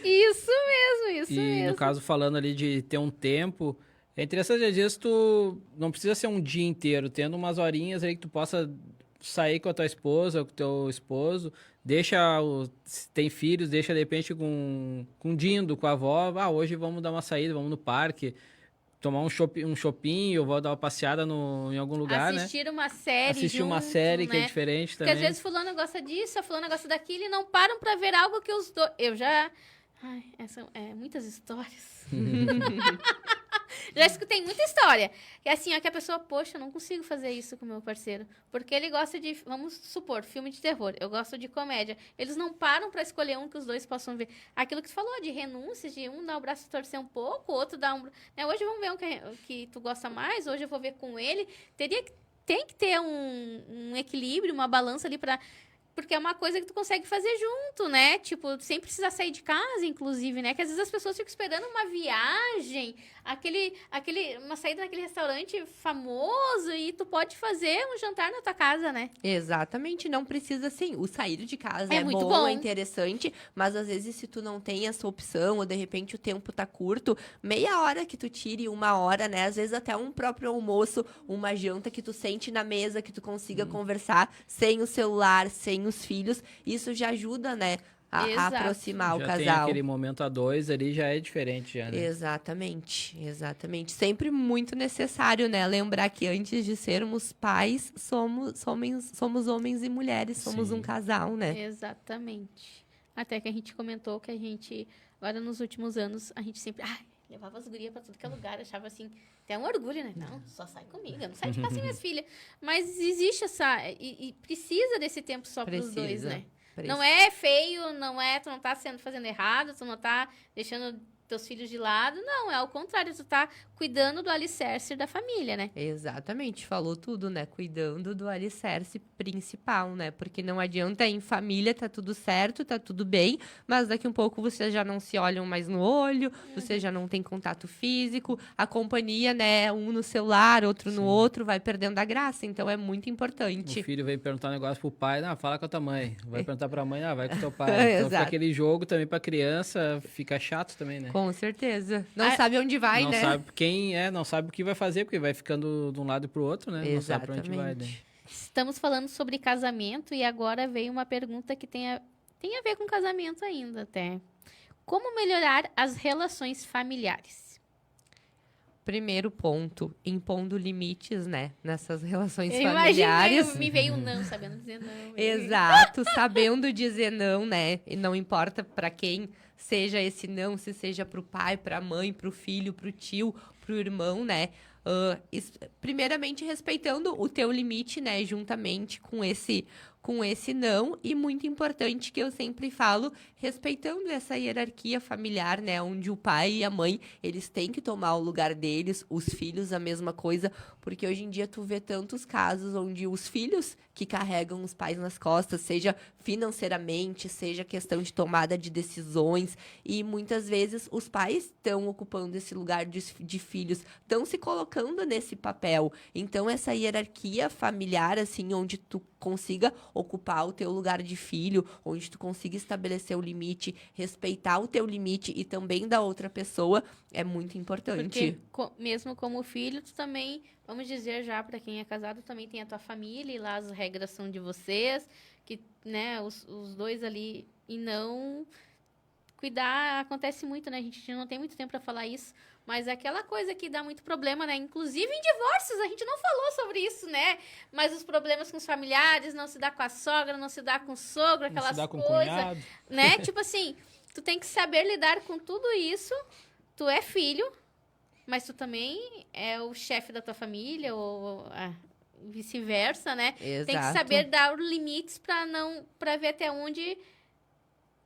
Isso E mesmo. no caso, falando ali de ter um tempo, entre essas dias tu não precisa ser um dia inteiro, tendo umas horinhas aí que tu possa sair com a tua esposa, com o teu esposo, se tem filhos, deixa de repente com o Dindo, com a avó, hoje vamos dar uma saída, vamos no parque, tomar um shopping, ou vou dar uma passeada em algum lugar, Assistir uma série Assistir uma junto, série que é né? diferente Porque também. às vezes fulano gosta disso, a fulana gosta daquilo e não param pra ver algo que os dois... Eu já... Ai, muitas histórias. Já escutei muita história. E assim, ó, que a pessoa, poxa, eu não consigo fazer isso com o meu parceiro. Porque ele gosta de, vamos supor, filme de terror. Eu gosto de comédia. Eles não param pra escolher um que os dois possam ver. Aquilo que tu falou, de renúncias, de um dar o braço e torcer um pouco, o outro dar um... Né, hoje vamos ver um que tu gosta mais, hoje eu vou ver com ele. Tem que ter um equilíbrio, uma balança ali pra... Porque é uma coisa que tu consegue fazer junto, né? Tipo, sem precisar sair de casa, inclusive, né? Que às vezes as pessoas ficam esperando uma viagem, uma saída naquele restaurante famoso e tu pode fazer um jantar na tua casa, né? Exatamente, não precisa assim. O sair de casa É é muito bom, bom. é interessante, mas às vezes se tu não tem essa opção, ou de repente o tempo tá curto, meia hora que tu tire, uma hora, né? Às vezes até um próprio almoço, uma janta que tu sente na mesa, que tu consiga conversar sem o celular, sem os filhos, isso já ajuda, né? A Exato. aproximar o Já tem casal. aquele momento a dois ali, já é diferente já, né? Exatamente, exatamente. Sempre muito necessário, né? Lembrar que antes de sermos pais, somos homens e mulheres, somos Sim. um casal, né? Exatamente. Até que a gente comentou que a gente, agora nos últimos anos, a gente sempre levava as gurias pra tudo que é lugar, achava assim, até um orgulho, né? Não, só sai comigo, eu não saio de casa sem minhas filhas. Mas existe e precisa desse tempo só pros dois, Precisa. né? Não é feio, tu não tá fazendo errado, tu não tá deixando teus filhos de lado, não, é ao contrário, tu tá cuidando do alicerce da família, né? Exatamente, falou tudo, né? Cuidando do alicerce principal, né? Porque não adianta em família, tá tudo certo, tá tudo bem, mas daqui um pouco vocês já não se olham mais no olho, vocês já não têm contato físico, a companhia, né? Um no celular, outro no outro, vai perdendo a graça, então é muito importante. O filho vem perguntar um negócio pro pai, fala com a tua mãe. Vai perguntar pra mãe, vai com o teu pai. Então fica Exato. aquele jogo também pra criança, fica chato também, né? Com certeza. Não sabe onde vai, não né? sabe não sabe o que vai fazer, porque vai ficando de um lado pro outro, né? Não sabe pra onde vai, né? Estamos falando sobre casamento e agora veio uma pergunta que tem a ver com casamento ainda, até. Como melhorar as relações familiares? Primeiro ponto, impondo limites, né? Nessas relações Eu familiares. me veio um não, sabendo dizer não. Exato, sabendo dizer não, né? E não importa pra quem seja esse não, se seja pro pai, pra mãe, pro filho, pro tio, pro irmão, né? Primeiramente respeitando o teu limite, né? Juntamente com esse não, e muito importante que eu sempre falo, respeitando essa hierarquia familiar, né, onde o pai e a mãe, eles têm que tomar o lugar deles, os filhos a mesma coisa, porque hoje em dia tu vê tantos casos onde os filhos que carregam os pais nas costas, seja financeiramente, seja questão de tomada de decisões, e muitas vezes os pais estão ocupando esse lugar de filhos, estão se colocando nesse papel. Então essa hierarquia familiar, assim, onde tu consiga ocupar o teu lugar de filho, onde tu consiga estabelecer o limite, respeitar o teu limite e também da outra pessoa, é muito importante. Porque mesmo como filho, tu também, vamos dizer já para quem é casado, também tem a tua família e lá as regras são de vocês, que, né, os dois ali, e não cuidar acontece muito, né? A gente não tem muito tempo para falar isso, mas é aquela coisa que dá muito problema, né? Inclusive em divórcios, a gente não falou sobre isso, né? Mas os problemas com os familiares, não se dá com a sogra, não se dá com o sogro, aquelas Se dá com o coisas, cunhado. né? Tipo assim, tu tem que saber lidar com tudo isso. Tu é filho, mas tu também é o chefe da tua família, ou vice-versa, né? Exato. Tem que saber dar os limites para ver até onde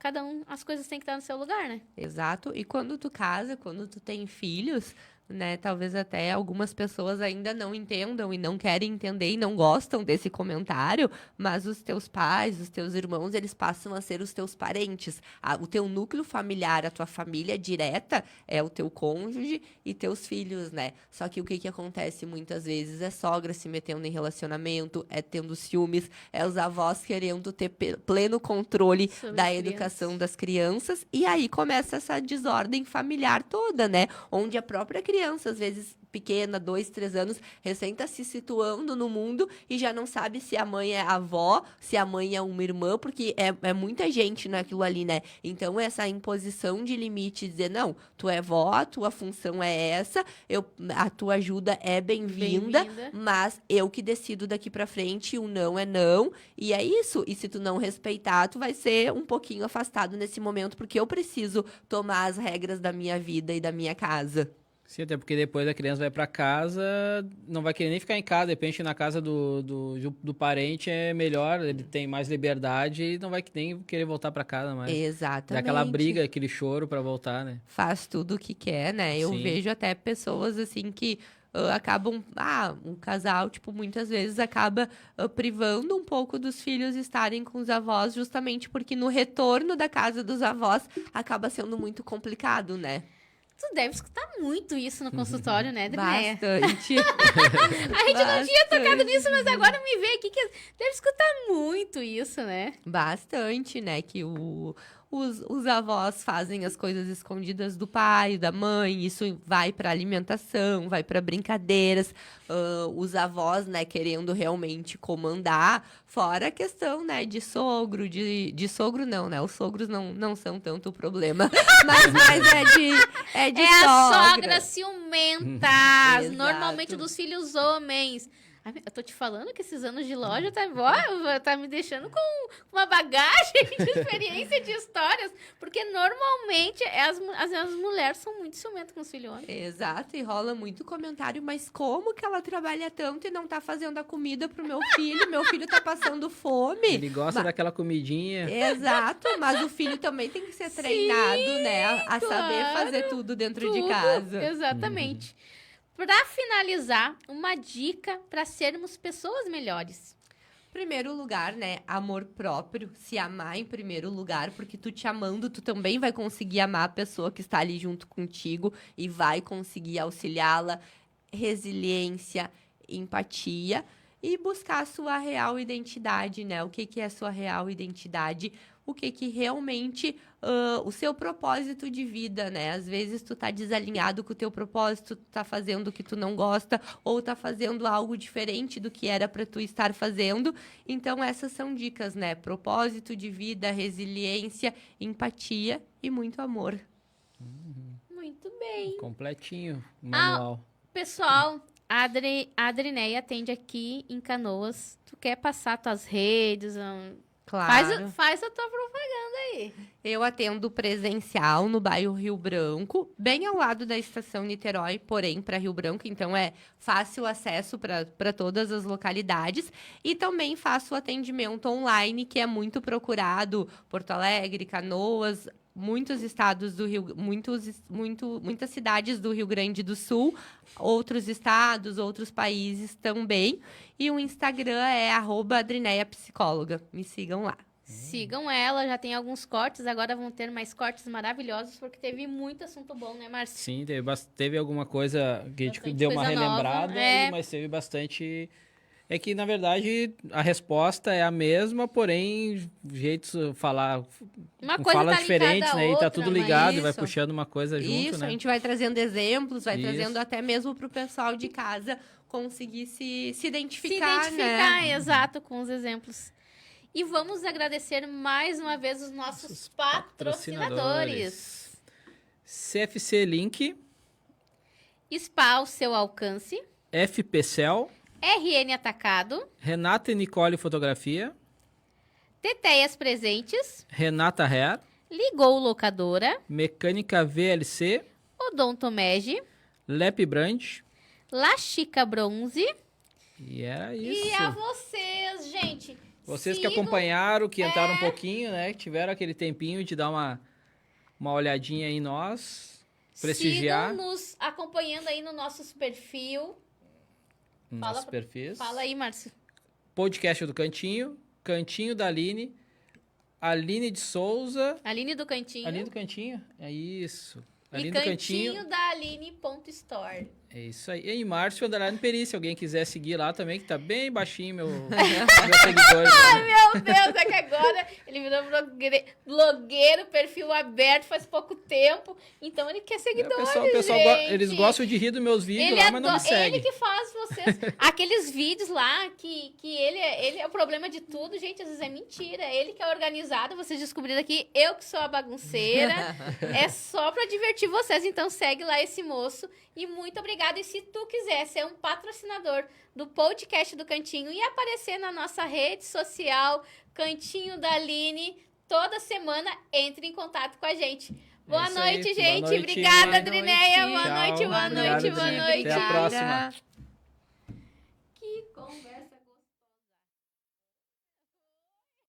cada as coisas têm que estar no seu lugar, né? Exato. E quando tu casa, quando tu tem filhos, né? Talvez até algumas pessoas ainda não entendam e não querem entender e não gostam desse comentário, mas os teus pais, os teus irmãos, eles passam a ser os teus parentes. O teu núcleo familiar, a tua família direta é o teu cônjuge e teus filhos, né? Só que o que acontece muitas vezes é sogra se metendo em relacionamento, é tendo ciúmes, é os avós querendo ter pleno controle Sobre da as educação das crianças, e aí começa essa desordem familiar toda, né? Onde a própria criança, às vezes pequena, 2, 3 anos, recém está se situando no mundo e já não sabe se a mãe é a avó, se a mãe é uma irmã, porque é muita gente naquilo ali, né? Então, essa imposição de limite, dizer, não, tu é vó, a tua função é essa, a tua ajuda é bem-vinda, mas eu que decido daqui pra frente, o não é não, e é isso. E se tu não respeitar, tu vai ser um pouquinho afastado nesse momento, porque eu preciso tomar as regras da minha vida e da minha casa. Sim, até porque depois a criança vai para casa, não vai querer nem ficar em casa, de repente na casa do parente é melhor, ele tem mais liberdade e não vai nem querer voltar para casa mais. Exatamente. Dá aquela briga, aquele choro para voltar, né? Faz tudo o que quer, né? Eu Sim. vejo até pessoas assim que acabam, um casal, tipo, muitas vezes acaba privando um pouco dos filhos estarem com os avós, justamente porque no retorno da casa dos avós acaba sendo muito complicado, né? Tu deve escutar muito isso no consultório, né, Adrinéia? Bastante. A gente não tinha tocado nisso, mas agora me veio aqui que deve escutar muito isso, né? Bastante, né? Que os avós fazem as coisas escondidas do pai, da mãe, isso vai para alimentação, vai para brincadeiras, os avós, né, querendo realmente comandar, fora a questão, né, de sogro, de sogro não, né, os sogros não são tanto o problema, mas é de a sogra. sogra ciumenta, Exato. normalmente dos filhos homens. Ai, eu tô te falando que esses anos de loja tá me deixando com uma bagagem de experiência, de histórias, porque normalmente as mulheres são muito ciumentas com os filhos homens. Exato, e rola muito comentário, mas como que ela trabalha tanto e não tá fazendo a comida pro meu filho? Meu filho tá passando fome. Ele gosta daquela comidinha. Exato, mas o filho também tem que ser treinado, né? A saber fazer tudo dentro de casa. Exatamente. Para finalizar, uma dica para sermos pessoas melhores. Primeiro lugar, né? Amor próprio, se amar em primeiro lugar, porque tu te amando, tu também vai conseguir amar a pessoa que está ali junto contigo e vai conseguir auxiliá-la. Resiliência, empatia e buscar a sua real identidade, né? O que é a sua real identidade? O que realmente, o seu propósito de vida, né? Às vezes tu tá desalinhado com o teu propósito, tu tá fazendo o que tu não gosta, ou tá fazendo algo diferente do que era para tu estar fazendo. Então, essas são dicas, né? Propósito de vida, resiliência, empatia e muito amor. Muito bem. Completinho, manual. Pessoal, a Adrinéia atende aqui em Canoas. Tu quer passar tuas redes? Claro. Faz a tua propaganda aí. Eu atendo presencial no bairro Rio Branco, bem ao lado da estação Niterói, porém para Rio Branco, então é fácil acesso para todas as localidades. E também faço atendimento online, que é muito procurado, Porto Alegre, Canoas, muitos estados do Rio, muitas cidades do Rio Grande do Sul, outros estados, outros países também. E o Instagram é @AdrinéiaPsicóloga. Me sigam lá. Sigam ela, já tem alguns cortes, agora vão ter mais cortes maravilhosos, porque teve muito assunto bom, né, Márcio? Sim, teve alguma coisa que a gente Bastante deu uma coisa nova, relembrada, mas teve bastante... É que, na verdade, a resposta é a mesma, porém, jeitos falar Uma com coisa fala tá ligada diferentes, à né? E outra, tá tudo mas ligado, e vai isso. puxando uma coisa junto, Isso, né? a gente vai trazendo exemplos, vai Isso. trazendo até mesmo para o pessoal de casa conseguir se se identificar, identificar, né? exato, com os exemplos. E vamos agradecer mais uma vez os nossos patrocinadores. CFC Link, Spa ao seu alcance, FPCel, RN Atacado, Renata e Nicole Fotografia, Teteias Presentes, Renata Hair, Ligou Locadora, Mecânica VLC, Odontomege, Lep Brand. La Chica Bronze. E era isso. E a vocês, gente. Vocês que sigam- acompanharam, que entraram um pouquinho, né? Que tiveram aquele tempinho de dar uma olhadinha em nós, prestigiar Sigam nos acompanhando aí no nosso perfil. nossos perfis. Fala aí, Márcio. Podcast do Cantinho, Cantinho da Aline, Aline de Souza. Aline do Cantinho. Aline do Cantinho? É isso. E Aline do Cantinho. Cantinho da Aline.store. É isso aí. E Márcio Underline Peri, se alguém quiser seguir lá também, que tá bem baixinho meu seguidor. Meu Deus, é que agora ele virou blogueiro, perfil aberto faz pouco tempo. Então ele quer seguidores, O pessoal gente. eles gostam de rir dos meus vídeos Ele, lá, mas não me ele segue. que faz vocês. Aqueles vídeos lá que ele é o problema de tudo, gente, às vezes é mentira. Ele que é organizado, vocês descobriram aqui, eu que sou a bagunceira. É só pra divertir vocês, então segue lá esse moço. E muito obrigada. E se tu quiser ser um patrocinador do podcast do Cantinho e aparecer na nossa rede social, Cantinho da Aline, toda semana, entre em contato com a gente. Boa isso aí. noite, Boa gente. noite. Obrigada, Boa Drineia. noite. Boa Tchau. noite, boa Obrigado, noite, boa Adri. noite. Até a próxima. Obrigada. Que conversa.